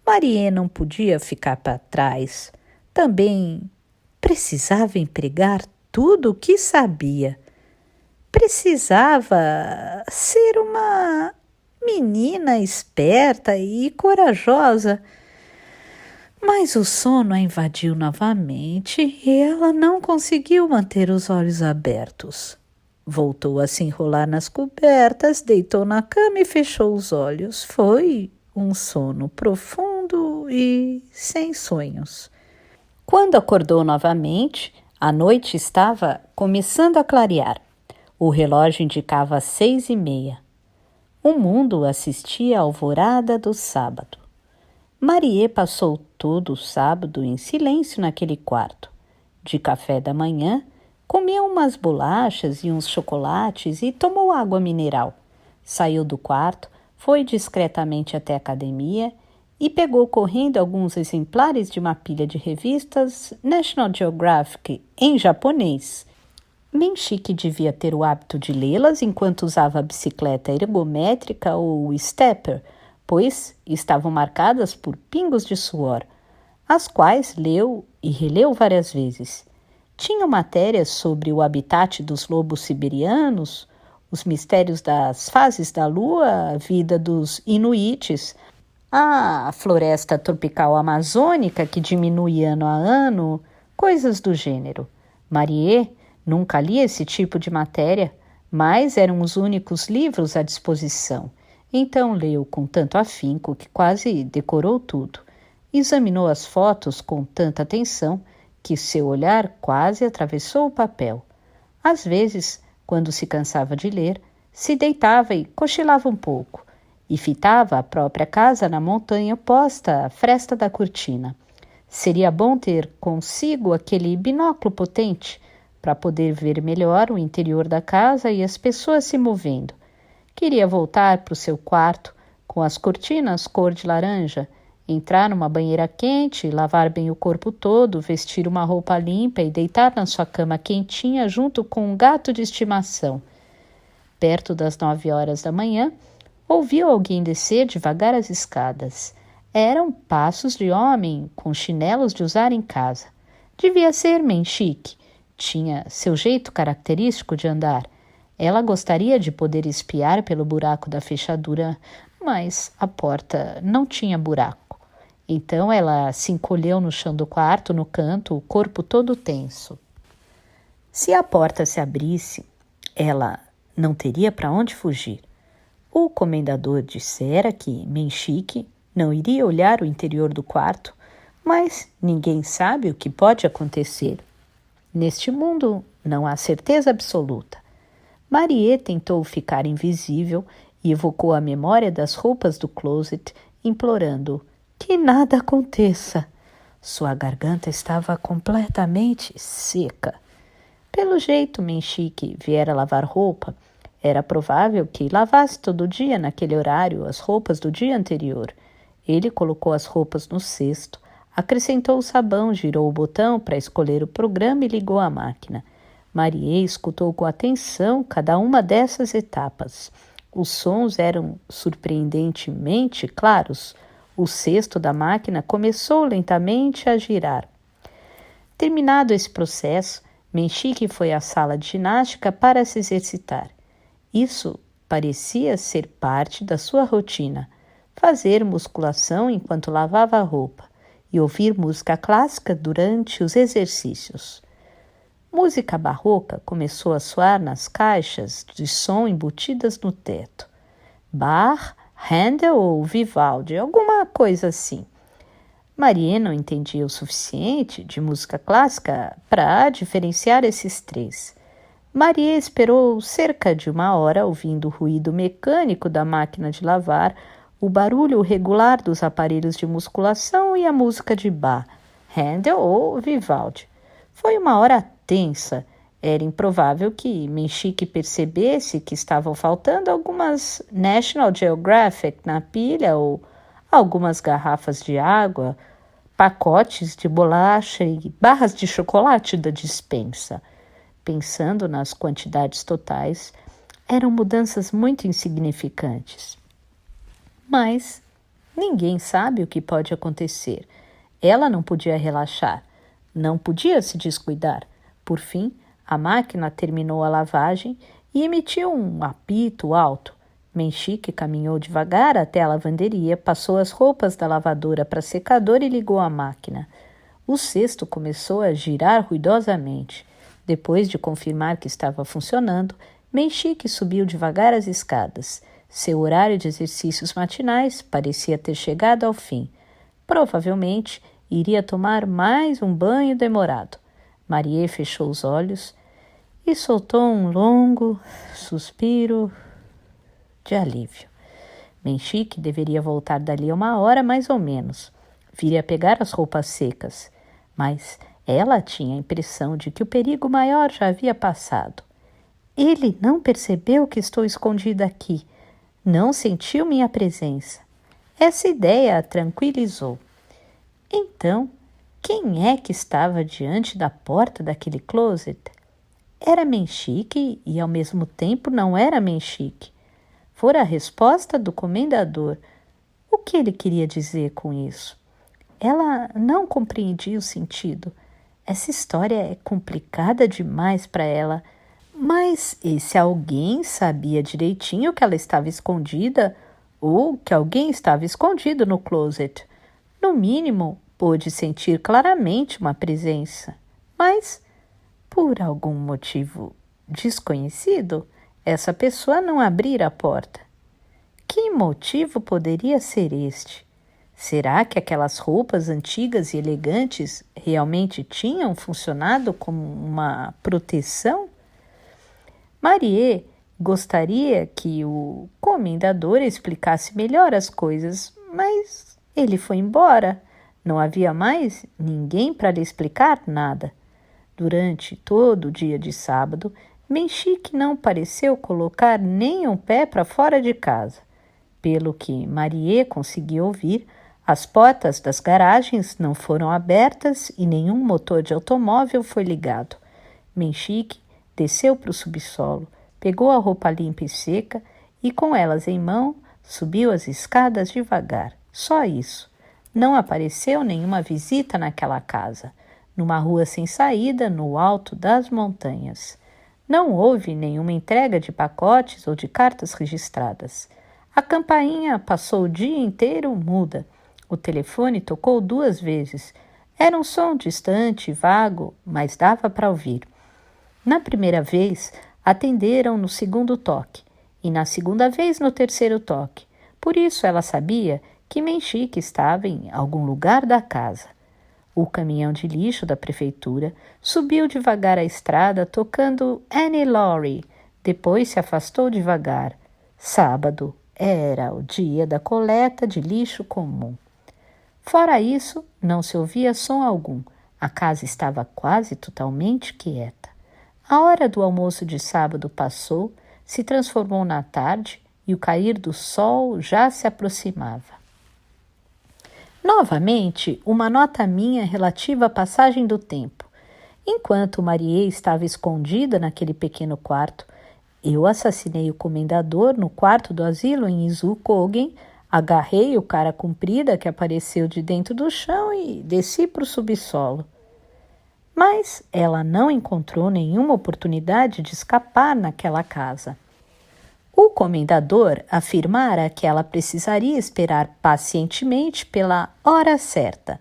Marie não podia ficar para trás. Também precisava empregar tudo o que sabia. Precisava ser uma menina esperta e corajosa. Mas o sono a invadiu novamente e ela não conseguiu manter os olhos abertos. Voltou a se enrolar nas cobertas, deitou na cama e fechou os olhos. Foi um sono profundo e sem sonhos. Quando acordou novamente, a noite estava começando a clarear. O relógio indicava 6:30. O mundo assistia à alvorada do sábado. Marie passou todo o sábado em silêncio naquele quarto. De café da manhã, comeu umas bolachas e uns chocolates e tomou água mineral. Saiu do quarto, foi discretamente até a academia e pegou correndo alguns exemplares de uma pilha de revistas National Geographic em japonês. Menchik devia ter o hábito de lê-las enquanto usava a bicicleta ergométrica ou stepper, pois estavam marcadas por pingos de suor, as quais leu e releu várias vezes. Tinham matérias sobre o habitat dos lobos siberianos, os mistérios das fases da lua, a vida dos inuites, a floresta tropical amazônica que diminui ano a ano, coisas do gênero. Marie nunca lia esse tipo de matéria, mas eram os únicos livros à disposição. Então leu com tanto afinco que quase decorou tudo. Examinou as fotos com tanta atenção que seu olhar quase atravessou o papel. Às vezes, quando se cansava de ler, se deitava e cochilava um pouco, e fitava a própria casa na montanha oposta à fresta da cortina. Seria bom ter consigo aquele binóculo potente para poder ver melhor o interior da casa e as pessoas se movendo. Queria voltar para o seu quarto com as cortinas cor de laranja, entrar numa banheira quente, lavar bem o corpo todo, vestir uma roupa limpa e deitar na sua cama quentinha junto com um gato de estimação. Perto das 9 horas da manhã, ouviu alguém descer devagar as escadas. Eram passos de homem com chinelos de usar em casa. Devia ser Menchique. Tinha seu jeito característico de andar. Ela gostaria de poder espiar pelo buraco da fechadura, mas a porta não tinha buraco. Então ela se encolheu no chão do quarto, no canto, o corpo todo tenso. Se a porta se abrisse, ela não teria para onde fugir. O comendador dissera que Menchique não iria olhar o interior do quarto, mas ninguém sabe o que pode acontecer. Neste mundo não há certeza absoluta. Marie tentou ficar invisível e evocou a memória das roupas do closet, implorando que nada aconteça. Sua garganta estava completamente seca. Pelo jeito, Menchique viera lavar roupa. Era provável que lavasse todo dia naquele horário as roupas do dia anterior. Ele colocou as roupas no cesto, acrescentou o sabão, girou o botão para escolher o programa e ligou a máquina. Marie escutou com atenção cada uma dessas etapas. Os sons eram surpreendentemente claros. O cesto da máquina começou lentamente a girar. Terminado esse processo, Menchique foi à sala de ginástica para se exercitar. Isso parecia ser parte da sua rotina. Fazer musculação enquanto lavava a roupa e ouvir música clássica durante os exercícios. Música barroca começou a soar nas caixas de som embutidas no teto. Bach, Handel ou Vivaldi, alguma coisa assim. Marie não entendia o suficiente de música clássica para diferenciar esses três. Marie esperou cerca de 1 hora ouvindo o ruído mecânico da máquina de lavar, o barulho regular dos aparelhos de musculação e a música de Bach, Handel ou Vivaldi. Foi 1 hora tensa. Era improvável que Menchique percebesse que estavam faltando algumas National Geographic na pilha ou algumas garrafas de água, pacotes de bolacha e barras de chocolate da despensa. Pensando nas quantidades totais, eram mudanças muito insignificantes. Mas ninguém sabe o que pode acontecer. Ela não podia relaxar, não podia se descuidar. Por fim, a máquina terminou a lavagem e emitiu um apito alto. Menchique caminhou devagar até a lavanderia, passou as roupas da lavadora para secador e ligou a máquina. O cesto começou a girar ruidosamente. Depois de confirmar que estava funcionando, Menchique subiu devagar as escadas. Seu horário de exercícios matinais parecia ter chegado ao fim. Provavelmente iria tomar mais um banho demorado. Marie fechou os olhos e soltou um longo suspiro de alívio. Menchique deveria voltar dali a 1 hora mais ou menos. Viria pegar as roupas secas, mas ela tinha a impressão de que o perigo maior já havia passado. Ele não percebeu que estou escondida aqui. Não sentiu minha presença. Essa ideia a tranquilizou. Então, quem é que estava diante da porta daquele closet? Era Menchique e, ao mesmo tempo, não era Menchique. Fora a resposta do comendador. O que ele queria dizer com isso? Ela não compreendia o sentido. Essa história é complicada demais para ela. Mas esse alguém sabia direitinho que ela estava escondida ou que alguém estava escondido no closet. No mínimo, pôde sentir claramente uma presença. Mas, por algum motivo desconhecido, essa pessoa não abrira a porta. Que motivo poderia ser este? Será que aquelas roupas antigas e elegantes realmente tinham funcionado como uma proteção? Marie gostaria que o comendador explicasse melhor as coisas, mas ele foi embora. Não havia mais ninguém para lhe explicar nada. Durante todo o dia de sábado, Menchique não pareceu colocar nem um pé para fora de casa. Pelo que Marie conseguiu ouvir, as portas das garagens não foram abertas e nenhum motor de automóvel foi ligado. Menchique desceu para o subsolo, pegou a roupa limpa e seca e, com elas em mão, subiu as escadas devagar. Só isso. Não apareceu nenhuma visita naquela casa, numa rua sem saída, no alto das montanhas. Não houve nenhuma entrega de pacotes ou de cartas registradas. A campainha passou o dia inteiro muda. O telefone tocou 2 vezes. Era um som distante e vago, mas dava para ouvir. Na primeira vez, atenderam no segundo toque, e na segunda vez no terceiro toque. Por isso ela sabia que Menchique estava em algum lugar da casa. O caminhão de lixo da prefeitura subiu devagar a estrada tocando Annie Laurie. Depois se afastou devagar. Sábado era o dia da coleta de lixo comum. Fora isso, não se ouvia som algum. A casa estava quase totalmente quieta. A hora do almoço de sábado passou, se transformou na tarde e o cair do sol já se aproximava. Novamente, uma nota minha relativa à passagem do tempo. Enquanto Marie estava escondida naquele pequeno quarto, eu assassinei o comendador no quarto do asilo em Izukogen, agarrei o cara comprida que apareceu de dentro do chão e desci para o subsolo. Mas ela não encontrou nenhuma oportunidade de escapar naquela casa. O comendador afirmara que ela precisaria esperar pacientemente pela hora certa.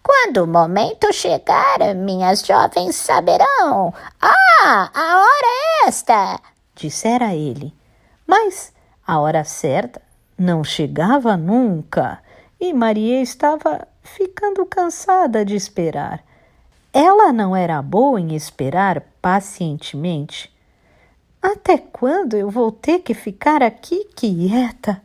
Quando o momento chegar, minhas jovens saberão. Ah, a hora é esta! Dissera ele. Mas a hora certa não chegava nunca e Maria estava ficando cansada de esperar. Ela não era boa em esperar pacientemente. Até quando eu vou ter que ficar aqui quieta?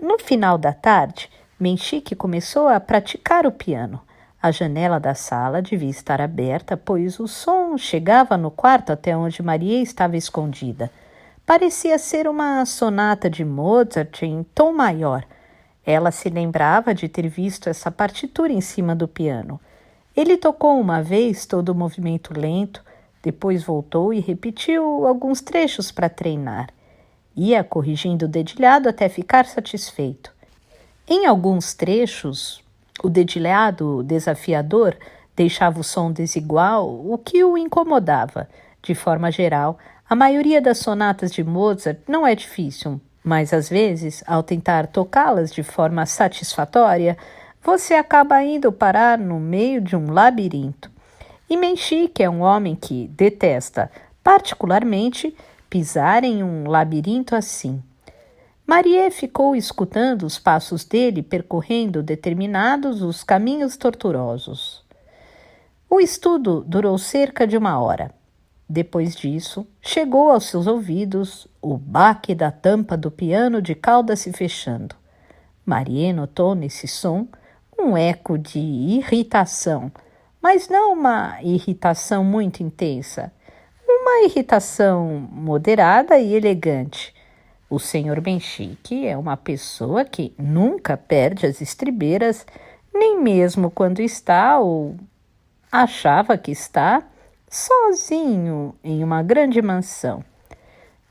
No final da tarde, Menchique começou a praticar o piano. A janela da sala devia estar aberta, pois o som chegava no quarto até onde Maria estava escondida. Parecia ser uma sonata de Mozart em tom maior. Ela se lembrava de ter visto essa partitura em cima do piano. Ele tocou uma vez todo o movimento lento, depois voltou e repetiu alguns trechos para treinar. Ia corrigindo o dedilhado até ficar satisfeito. Em alguns trechos, o dedilhado desafiador deixava o som desigual, o que o incomodava. De forma geral, a maioria das sonatas de Mozart não é difícil, mas às vezes, ao tentar tocá-las de forma satisfatória, você acaba indo parar no meio de um labirinto. E Menchique é um homem que detesta, particularmente, pisar em um labirinto assim. Marie ficou escutando os passos dele percorrendo determinados os caminhos tortuosos. O estudo durou cerca de 1 hora. Depois disso, chegou aos seus ouvidos o baque da tampa do piano de cauda se fechando. Marie notou nesse som um eco de irritação, mas não uma irritação muito intensa, uma irritação moderada e elegante. O Sr. Menchique é uma pessoa que nunca perde as estribeiras, nem mesmo quando está ou achava que está sozinho em uma grande mansão.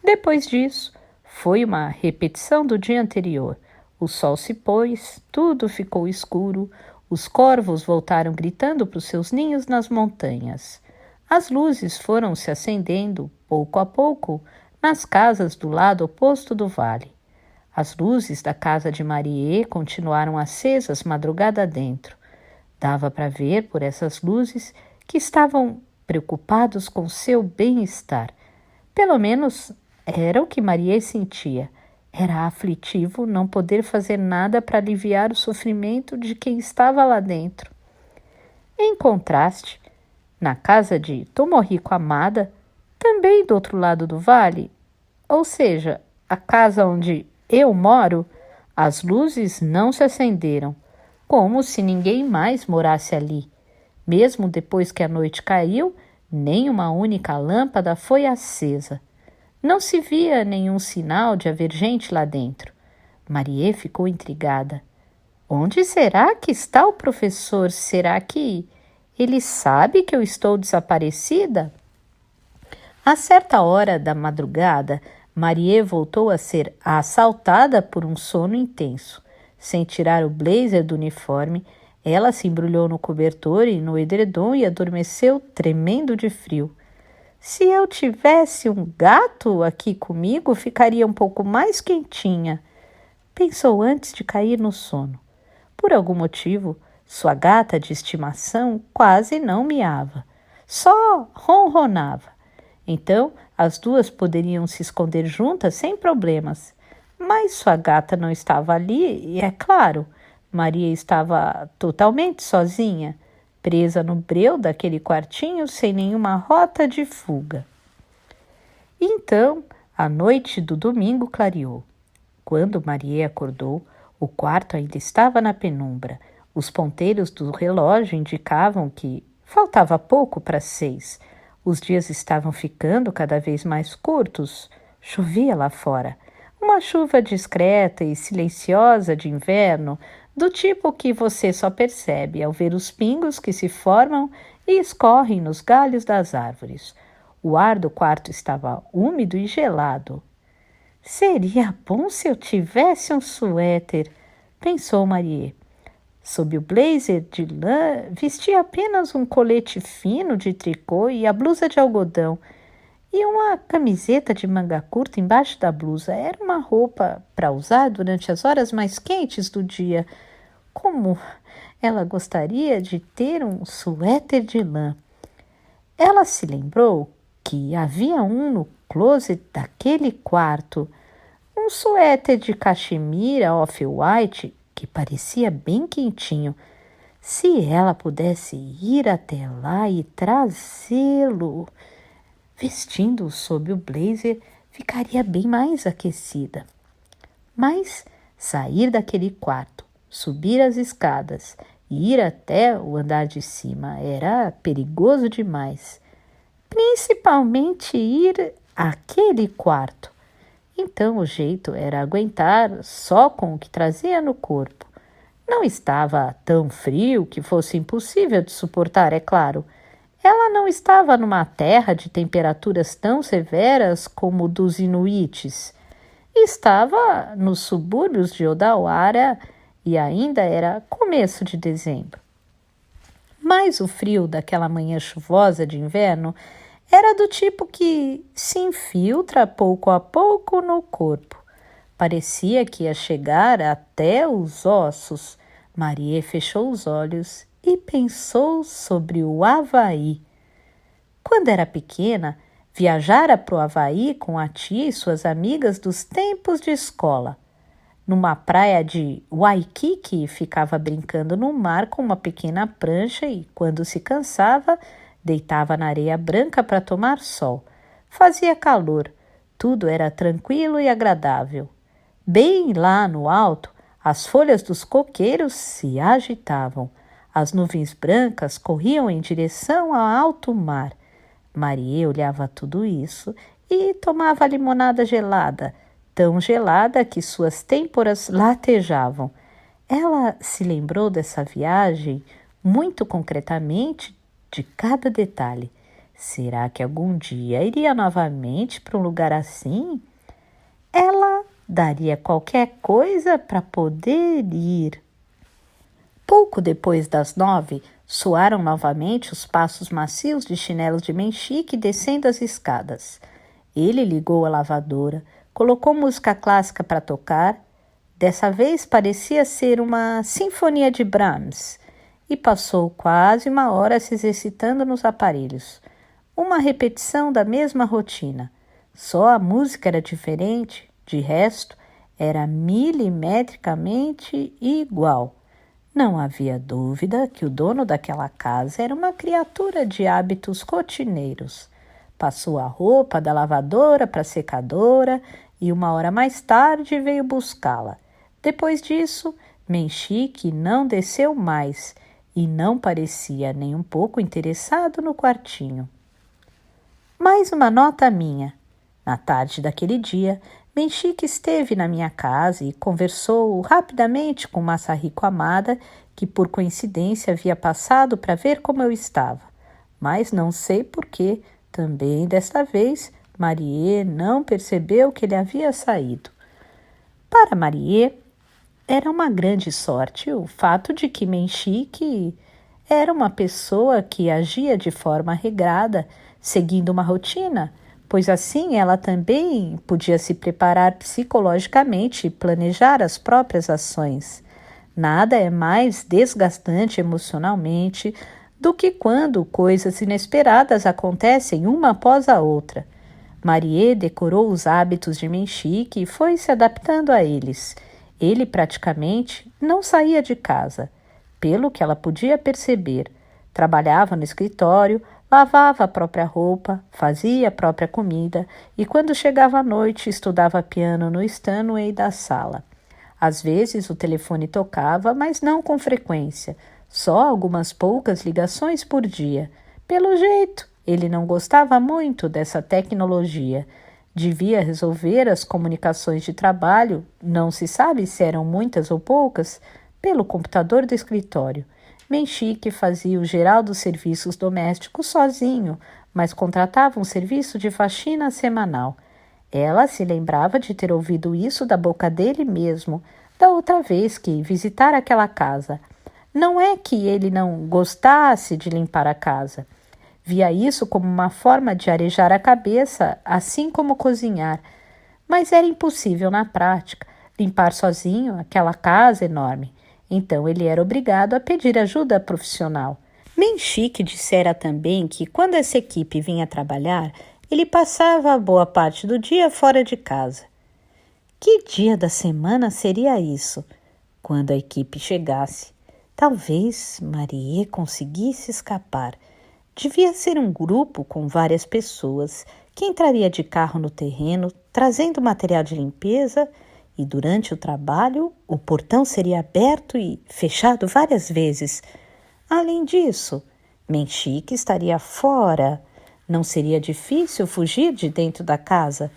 Depois disso, foi uma repetição do dia anterior. O sol se pôs, tudo ficou escuro, os corvos voltaram gritando para os seus ninhos nas montanhas. As luzes foram se acendendo, pouco a pouco, nas casas do lado oposto do vale. As luzes da casa de Marie continuaram acesas madrugada dentro. Dava para ver por essas luzes que estavam preocupados com seu bem-estar. Pelo menos era o que Marie sentia. Era aflitivo não poder fazer nada para aliviar o sofrimento de quem estava lá dentro. Em contraste, na casa de Tomohiko Amada, também do outro lado do vale, Ou seja, a casa onde eu moro, as luzes não se acenderam, como se ninguém mais morasse ali. Mesmo depois que a noite caiu, nem uma única lâmpada foi acesa. Não se via nenhum sinal de haver gente lá dentro. Marie ficou intrigada. Onde será que está o professor? Será que ele sabe que eu estou desaparecida? A certa hora da madrugada, Marie voltou a ser assaltada por um sono intenso. Sem tirar o blazer do uniforme, ela se embrulhou no cobertor e no edredom e adormeceu, tremendo de frio. Se eu tivesse um gato aqui comigo, ficaria um pouco mais quentinha, pensou antes de cair no sono. Por algum motivo, sua gata de estimação quase não miava, só ronronava. Então, as duas poderiam se esconder juntas sem problemas. Mas sua gata não estava ali e, é claro, Maria estava totalmente sozinha, presa no breu daquele quartinho sem nenhuma rota de fuga. Então, a noite do domingo clareou. Quando Maria acordou, o quarto ainda estava na penumbra. Os ponteiros do relógio indicavam que faltava pouco para 6. Os dias estavam ficando cada vez mais curtos. Chovia lá fora. Uma chuva discreta e silenciosa de inverno, do tipo que você só percebe ao ver os pingos que se formam e escorrem nos galhos das árvores. O ar do quarto estava úmido e gelado. Seria bom se eu tivesse um suéter, pensou Marie. Sob o blazer de lã, vestia apenas um colete fino de tricô e a blusa de algodão, e uma camiseta de manga curta embaixo da blusa. Era uma roupa para usar durante as horas mais quentes do dia. Como ela gostaria de ter um suéter de lã. Ela se lembrou que havia um no closet daquele quarto, um suéter de cachemira off-white que parecia bem quentinho. Se ela pudesse ir até lá e trazê-lo, vestindo-o sob o blazer, ficaria bem mais aquecida. Mas sair daquele quarto, subir as escadas e ir até o andar de cima era perigoso demais, principalmente ir àquele quarto. Então o jeito era aguentar só com o que trazia no corpo. Não estava tão frio que fosse impossível de suportar, é claro. Ela não estava numa terra de temperaturas tão severas como dos inuites. Estava nos subúrbios de Odawara e ainda era começo de dezembro. Mas o frio daquela manhã chuvosa de inverno era do tipo que se infiltra pouco a pouco no corpo. Parecia que ia chegar até os ossos. Marie fechou os olhos e pensou sobre o Havaí. Quando era pequena, viajara para o Havaí com a tia e suas amigas dos tempos de escola. Numa praia de Waikiki, ficava brincando no mar com uma pequena prancha e, quando se cansava, deitava na areia branca para tomar sol. Fazia calor, tudo era tranquilo e agradável. Bem lá no alto, as folhas dos coqueiros se agitavam. As nuvens brancas corriam em direção ao alto mar. Marie olhava tudo isso e tomava limonada gelada, tão gelada que suas têmporas latejavam. Ela se lembrou dessa viagem muito concretamente, de cada detalhe. Será que algum dia iria novamente para um lugar assim? Ela daria qualquer coisa para poder ir. Pouco depois das 9, soaram novamente os passos macios de chinelos de Menchique descendo as escadas. Ele ligou a lavadora, colocou música clássica para tocar. Dessa vez parecia ser uma sinfonia de Brahms, e passou quase uma hora se exercitando nos aparelhos. Uma repetição da mesma rotina. Só a música era diferente, de resto, era milimetricamente igual. Não havia dúvida que o dono daquela casa era uma criatura de hábitos rotineiros. passou a roupa da lavadora para a secadora e 1 hora mais tarde veio buscá-la. Depois disso, Menchique não desceu mais e não parecia nem um pouco interessado no quartinho. Mais uma nota minha. Na tarde daquele dia, Menchique esteve na minha casa e conversou rapidamente com Massarico Amada, que por coincidência havia passado para ver como eu estava. Mas não sei por que, também desta vez, Marie não percebeu que ele havia saído. Para Marie, era uma grande sorte o fato de que Menchique era uma pessoa que agia de forma regrada, seguindo uma rotina, pois assim ela também podia se preparar psicologicamente e planejar as próprias ações. Nada é mais desgastante emocionalmente do que quando coisas inesperadas acontecem uma após a outra. Marie decorou os hábitos de Menchique e foi se adaptando a eles. Ele praticamente não saía de casa, pelo que ela podia perceber. Trabalhava no escritório, lavava a própria roupa, fazia a própria comida e, quando chegava à noite, estudava piano no Stanway da sala. Às vezes o telefone tocava, mas não com frequência, só algumas poucas ligações por dia. Pelo jeito, ele não gostava muito dessa tecnologia. Devia resolver as comunicações de trabalho, não se sabe se eram muitas ou poucas, pelo computador do escritório. Menchique fazia o geral dos serviços domésticos sozinho, mas contratava um serviço de faxina semanal. Ela se lembrava de ter ouvido isso da boca dele mesmo, da outra vez que visitara aquela casa. Não é que ele não gostasse de limpar a casa. Via isso como uma forma de arejar a cabeça, assim como cozinhar. Mas era impossível na prática limpar sozinho aquela casa enorme. Então ele era obrigado a pedir ajuda profissional. Menchique dissera também que quando essa equipe vinha trabalhar, ele passava a boa parte do dia fora de casa. Que dia da semana seria isso? Quando a equipe chegasse, talvez Marie conseguisse escapar. Devia ser um grupo com várias pessoas que entraria de carro no terreno, trazendo material de limpeza, e durante o trabalho o portão seria aberto e fechado várias vezes. Além disso, Menchique estaria fora. Não seria difícil fugir de dentro da casa.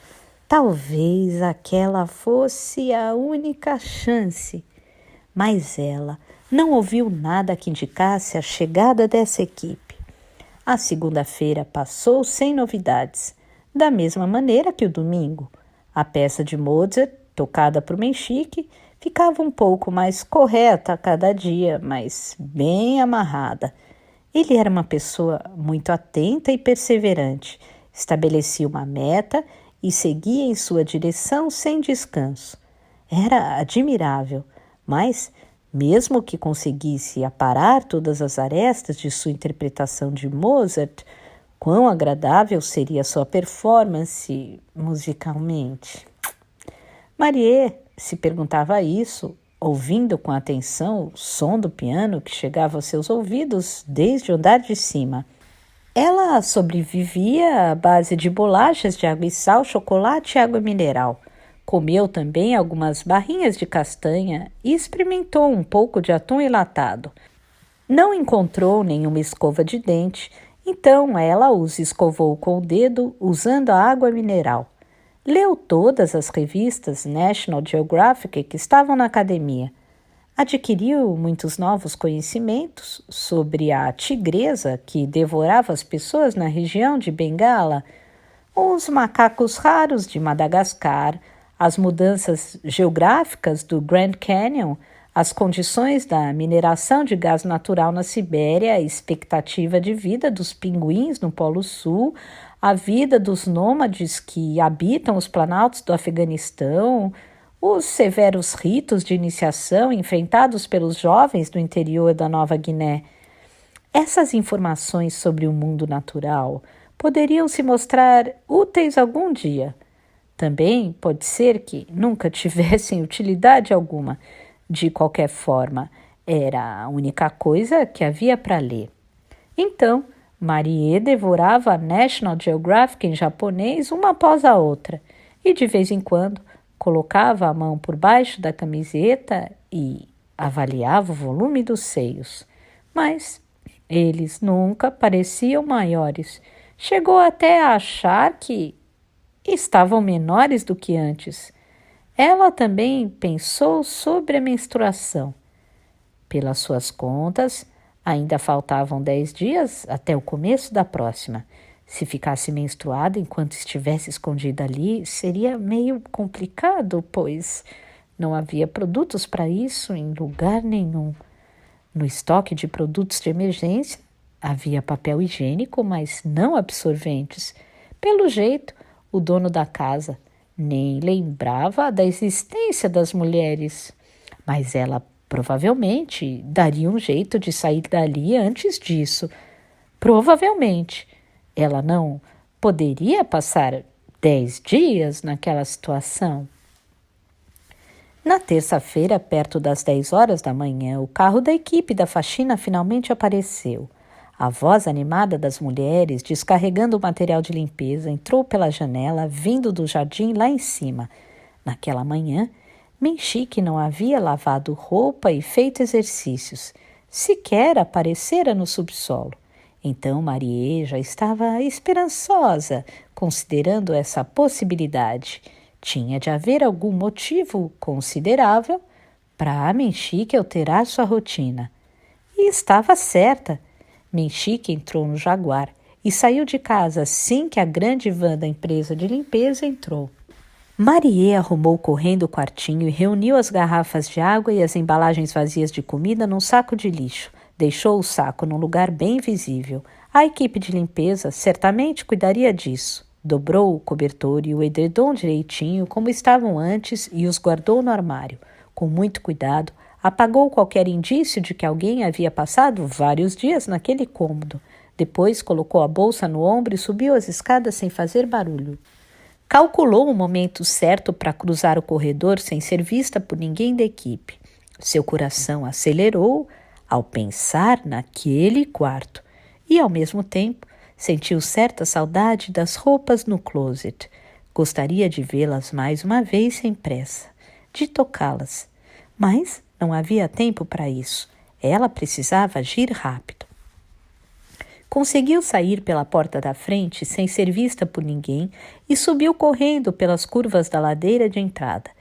Talvez aquela fosse a única chance. Mas ela não ouviu nada que indicasse a chegada dessa equipe. A segunda-feira passou sem novidades, da mesma maneira que o domingo. A peça de Mozart, tocada por Menchique, ficava um pouco mais correta a cada dia, mas bem amarrada. Ele era uma pessoa muito atenta e perseverante, estabelecia uma meta e seguia em sua direção sem descanso. Era admirável, mas mesmo que conseguisse aparar todas as arestas de sua interpretação de Mozart, quão agradável seria sua performance musicalmente. Marie se perguntava isso, ouvindo com atenção o som do piano que chegava aos seus ouvidos desde o andar de cima. Ela sobrevivia à base de bolachas de água e sal, chocolate e água mineral. Comeu também algumas barrinhas de castanha e experimentou um pouco de atum enlatado. Não encontrou nenhuma escova de dente, então ela os escovou com o dedo usando a água mineral. Leu todas as revistas National Geographic que estavam na academia. Adquiriu muitos novos conhecimentos sobre a tigresa que devorava as pessoas na região de Bengala, os macacos raros de Madagascar, as mudanças geográficas do Grand Canyon, as condições da mineração de gás natural na Sibéria, a expectativa de vida dos pinguins no Polo Sul, a vida dos nômades que habitam os planaltos do Afeganistão, os severos ritos de iniciação enfrentados pelos jovens do interior da Nova Guiné. Essas informações sobre o mundo natural poderiam se mostrar úteis algum dia. Também pode ser que nunca tivessem utilidade alguma. De qualquer forma, era a única coisa que havia para ler. Então, Marie devorava a National Geographic em japonês uma após a outra e, de vez em quando, colocava a mão por baixo da camiseta e avaliava o volume dos seios. Mas eles nunca pareciam maiores. Chegou até a achar que estavam menores do que antes. Ela também pensou sobre a menstruação. Pelas suas contas, ainda faltavam 10 dias até o começo da próxima. Se ficasse menstruada enquanto estivesse escondida ali, seria meio complicado, pois não havia produtos para isso em lugar nenhum. No estoque de produtos de emergência, havia papel higiênico, mas não absorventes. Pelo jeito, o dono da casa nem lembrava da existência das mulheres, mas ela provavelmente daria um jeito de sair dali antes disso. Provavelmente. Ela não poderia passar 10 dias naquela situação. Na terça-feira, perto das 10 horas da manhã, o carro da equipe da faxina finalmente apareceu. A voz animada das mulheres, descarregando o material de limpeza, entrou pela janela, vindo do jardim lá em cima. Naquela manhã, Menchik não havia lavado roupa e feito exercícios. Sequer aparecera no subsolo. Então Marie já estava esperançosa, considerando essa possibilidade. Tinha de haver algum motivo considerável para Menchik alterar sua rotina. E estava certa. Menchik entrou no Jaguar e saiu de casa assim que a grande van da empresa de limpeza entrou. Marie arrumou correndo o quartinho e reuniu as garrafas de água e as embalagens vazias de comida num saco de lixo. Deixou o saco num lugar bem visível. A equipe de limpeza certamente cuidaria disso. Dobrou o cobertor e o edredom direitinho como estavam antes e os guardou no armário. Com muito cuidado, apagou qualquer indício de que alguém havia passado vários dias naquele cômodo. Depois colocou a bolsa no ombro e subiu as escadas sem fazer barulho. Calculou o momento certo para cruzar o corredor sem ser vista por ninguém da equipe. Seu coração acelerou ao pensar naquele quarto e, ao mesmo tempo, sentiu certa saudade das roupas no closet. Gostaria de vê-las mais uma vez sem pressa, de tocá-las. Mas não havia tempo para isso. Ela precisava agir rápido. Conseguiu sair pela porta da frente sem ser vista por ninguém e subiu correndo pelas curvas da ladeira de entrada.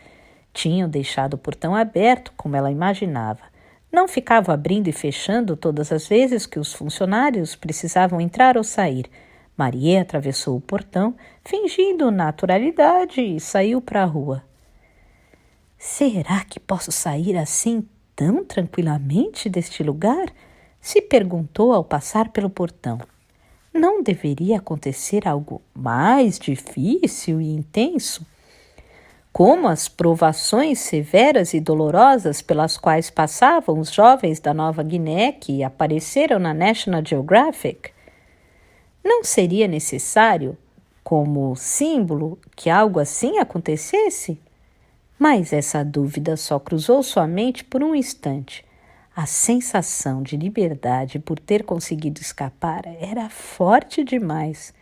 Tinham deixado o portão aberto, como ela imaginava. Não ficavam abrindo e fechando todas as vezes que os funcionários precisavam entrar ou sair. Marie atravessou o portão, fingindo naturalidade, e saiu para a rua. Será que posso sair assim tão tranquilamente deste lugar? Se perguntou ao passar pelo portão. Não deveria acontecer algo mais difícil e intenso? Como as provações severas e dolorosas pelas quais passavam os jovens da Nova Guiné que apareceram na National Geographic? Não seria necessário, como símbolo, que algo assim acontecesse? Mas essa dúvida só cruzou sua mente por um instante. A sensação de liberdade por ter conseguido escapar era forte demais.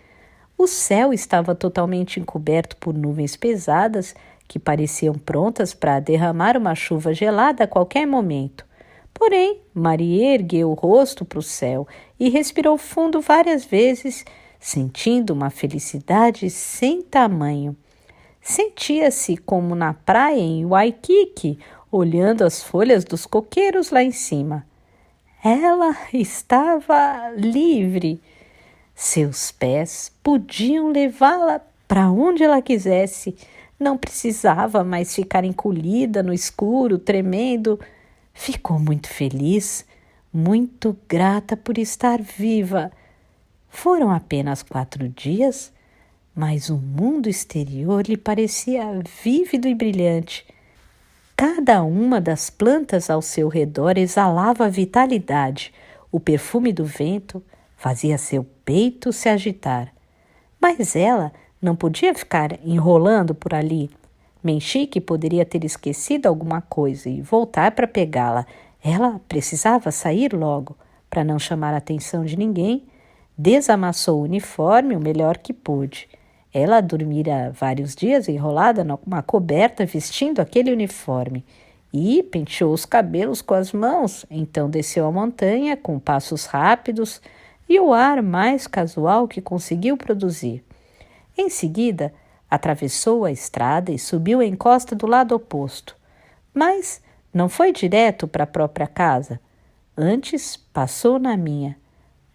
O céu estava totalmente encoberto por nuvens pesadas que pareciam prontas para derramar uma chuva gelada a qualquer momento. Porém, Marie ergueu o rosto para o céu e respirou fundo várias vezes, sentindo uma felicidade sem tamanho. Sentia-se como na praia em Waikiki, olhando as folhas dos coqueiros lá em cima. Ela estava livre. Seus pés podiam levá-la para onde ela quisesse. Não precisava mais ficar encolhida no escuro, tremendo. Ficou muito feliz, muito grata por estar viva. Foram apenas 4 dias, mas o mundo exterior lhe parecia vívido e brilhante. Cada uma das plantas ao seu redor exalava vitalidade. O perfume do vento fazia seu peito se agitar. Mas ela não podia ficar enrolando por ali. Menchik poderia ter esquecido alguma coisa e voltar para pegá-la. Ela precisava sair logo. Para não chamar a atenção de ninguém, Desamassou o uniforme o melhor que pôde. Ela dormira vários dias enrolada numa coberta vestindo aquele uniforme e penteou os cabelos com as mãos. Então desceu a montanha com passos rápidos e o ar mais casual que conseguiu produzir. Em seguida, atravessou a estrada e subiu a encosta do lado oposto. Mas não foi direto para a própria casa. Antes passou na minha,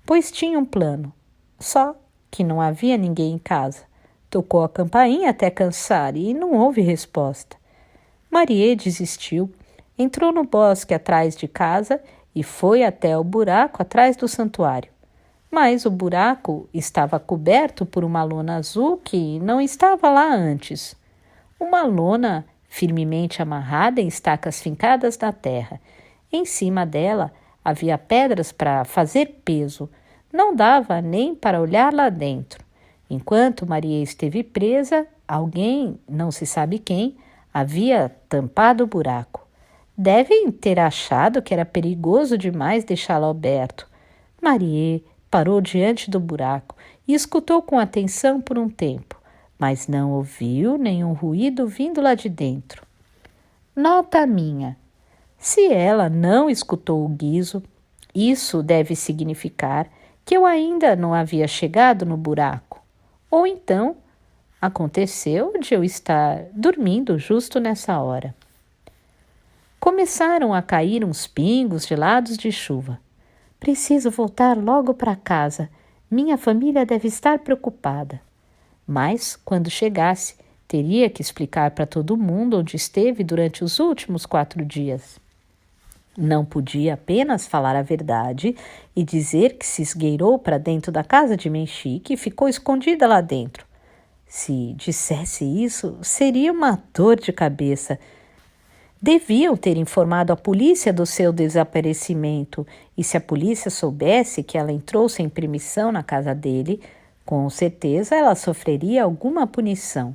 pois tinha um plano. Só que não havia ninguém em casa. Tocou a campainha até cansar e não houve resposta. Marie desistiu, entrou no bosque atrás de casa e foi até o buraco atrás do santuário. Mas o buraco estava coberto por uma lona azul que não estava lá antes. Uma lona firmemente amarrada em estacas fincadas na terra. Em cima dela havia pedras para fazer peso. Não dava nem para olhar lá dentro. Enquanto Maria esteve presa, alguém, não se sabe quem, havia tampado o buraco. Devem ter achado que era perigoso demais deixá-lo aberto. Marie parou diante do buraco e escutou com atenção por um tempo, mas não ouviu nenhum ruído vindo lá de dentro. Nota minha: se ela não escutou o guizo, isso deve significar que eu ainda não havia chegado no buraco. Ou então, aconteceu de eu estar dormindo justo nessa hora. Começaram a cair uns pingos gelados de chuva. Preciso voltar logo para casa. Minha família deve estar preocupada. Mas, quando chegasse, teria que explicar para todo mundo onde esteve durante os últimos 4 dias. Não podia apenas falar a verdade e dizer que se esgueirou para dentro da casa de Menchique e ficou escondida lá dentro. Se dissesse isso, seria uma dor de cabeça. Deviam ter informado a polícia do seu desaparecimento, e se a polícia soubesse que ela entrou sem permissão na casa dele, com certeza ela sofreria alguma punição.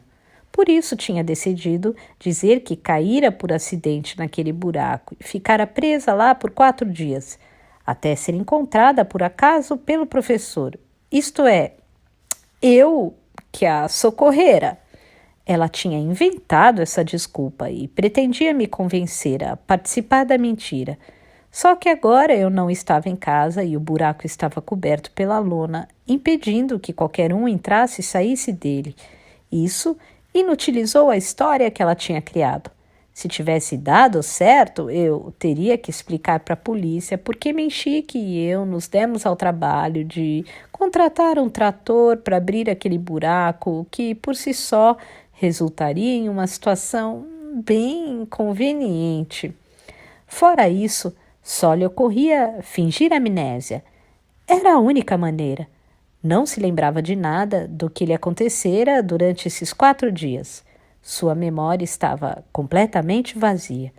Por isso tinha decidido dizer que caíra por acidente naquele buraco e ficara presa lá por 4 dias, até ser encontrada por acaso pelo professor. Isto é, eu que a socorrera. Ela tinha inventado essa desculpa e pretendia me convencer a participar da mentira. Só que agora eu não estava em casa e o buraco estava coberto pela lona, impedindo que qualquer um entrasse e saísse dele. Isso inutilizou a história que ela tinha criado. Se tivesse dado certo, eu teria que explicar para a polícia porque Menchique e eu nos demos ao trabalho de contratar um trator para abrir aquele buraco que, por si só, resultaria em uma situação bem inconveniente. Fora isso, só lhe ocorria fingir amnésia. Era a única maneira. Não se lembrava de nada do que lhe acontecera durante esses 4 dias. Sua memória estava completamente vazia.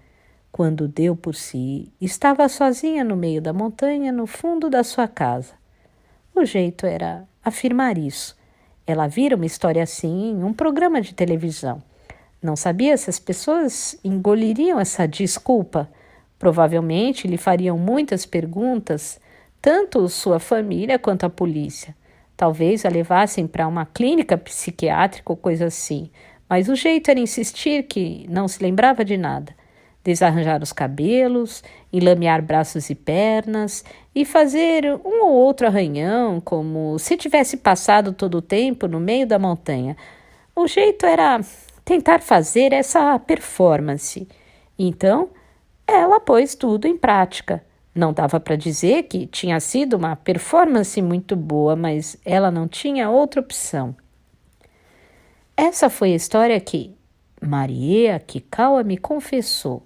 Quando deu por si, estava sozinha no meio da montanha, no fundo da sua casa. O jeito era afirmar isso. Ela vira uma história assim em um programa de televisão. Não sabia se as pessoas engoliriam essa desculpa. Provavelmente lhe fariam muitas perguntas, tanto sua família quanto a polícia. Talvez a levassem para uma clínica psiquiátrica ou coisa assim, mas o jeito era insistir que não se lembrava de nada. Desarranjar os cabelos, enlamear braços e pernas e fazer um ou outro arranhão, como se tivesse passado todo o tempo no meio da montanha. O jeito era tentar fazer essa performance. Então, ela pôs tudo em prática. Não dava para dizer que tinha sido uma performance muito boa, mas ela não tinha outra opção. Essa foi a história que Marie Kikawa me confessou.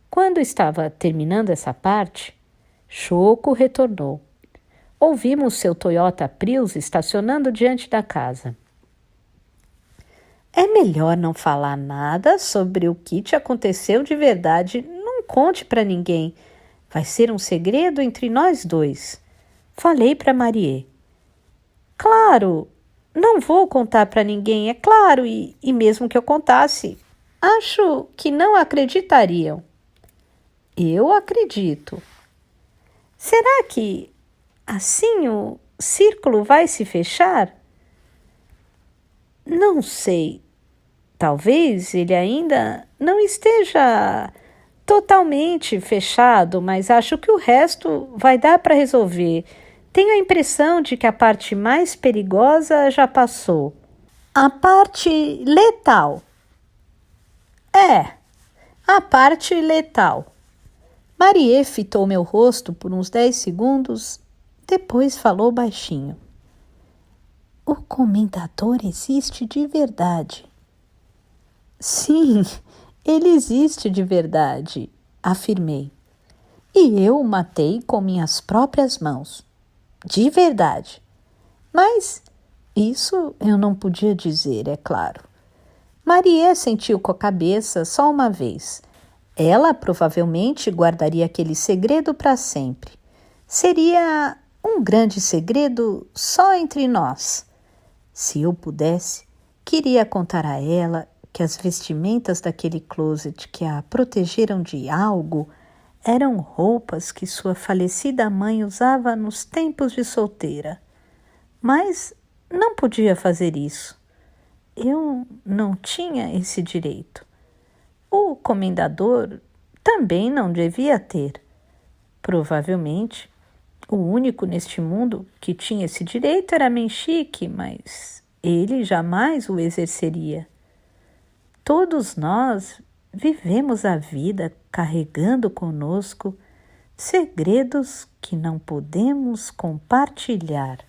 Quando estava terminando essa parte, Shoko retornou. Ouvimos seu Toyota Prius estacionando diante da casa. É melhor não falar nada sobre o que te aconteceu de verdade. Não conte para ninguém. Vai ser um segredo entre nós 2. Falei para Marie. Claro, não vou contar para ninguém, é claro, e mesmo que eu contasse, acho que não acreditariam. Eu acredito. Será que assim círculo vai se fechar? Não sei. Talvez ele ainda não esteja totalmente fechado, mas acho que o resto vai dar para resolver. Tenho a impressão de que a parte mais perigosa já passou. A parte letal. A parte letal. Marie fitou meu rosto por uns 10 segundos, depois falou baixinho. O comendador existe de verdade. Sim, ele existe de verdade, afirmei. E eu o matei com minhas próprias mãos. De verdade. Mas isso eu não podia dizer, é claro. Marie sentiu com a cabeça só uma vez. Ela provavelmente guardaria aquele segredo para sempre. Seria um grande segredo só entre nós. Se eu pudesse, queria contar a ela que as vestimentas daquele closet que a protegeram de algo eram roupas que sua falecida mãe usava nos tempos de solteira. Mas não podia fazer isso. Eu não tinha esse direito. O comendador também não devia ter. Provavelmente, o único neste mundo que tinha esse direito era Menchique, mas ele jamais o exerceria. Todos nós vivemos a vida carregando conosco segredos que não podemos compartilhar.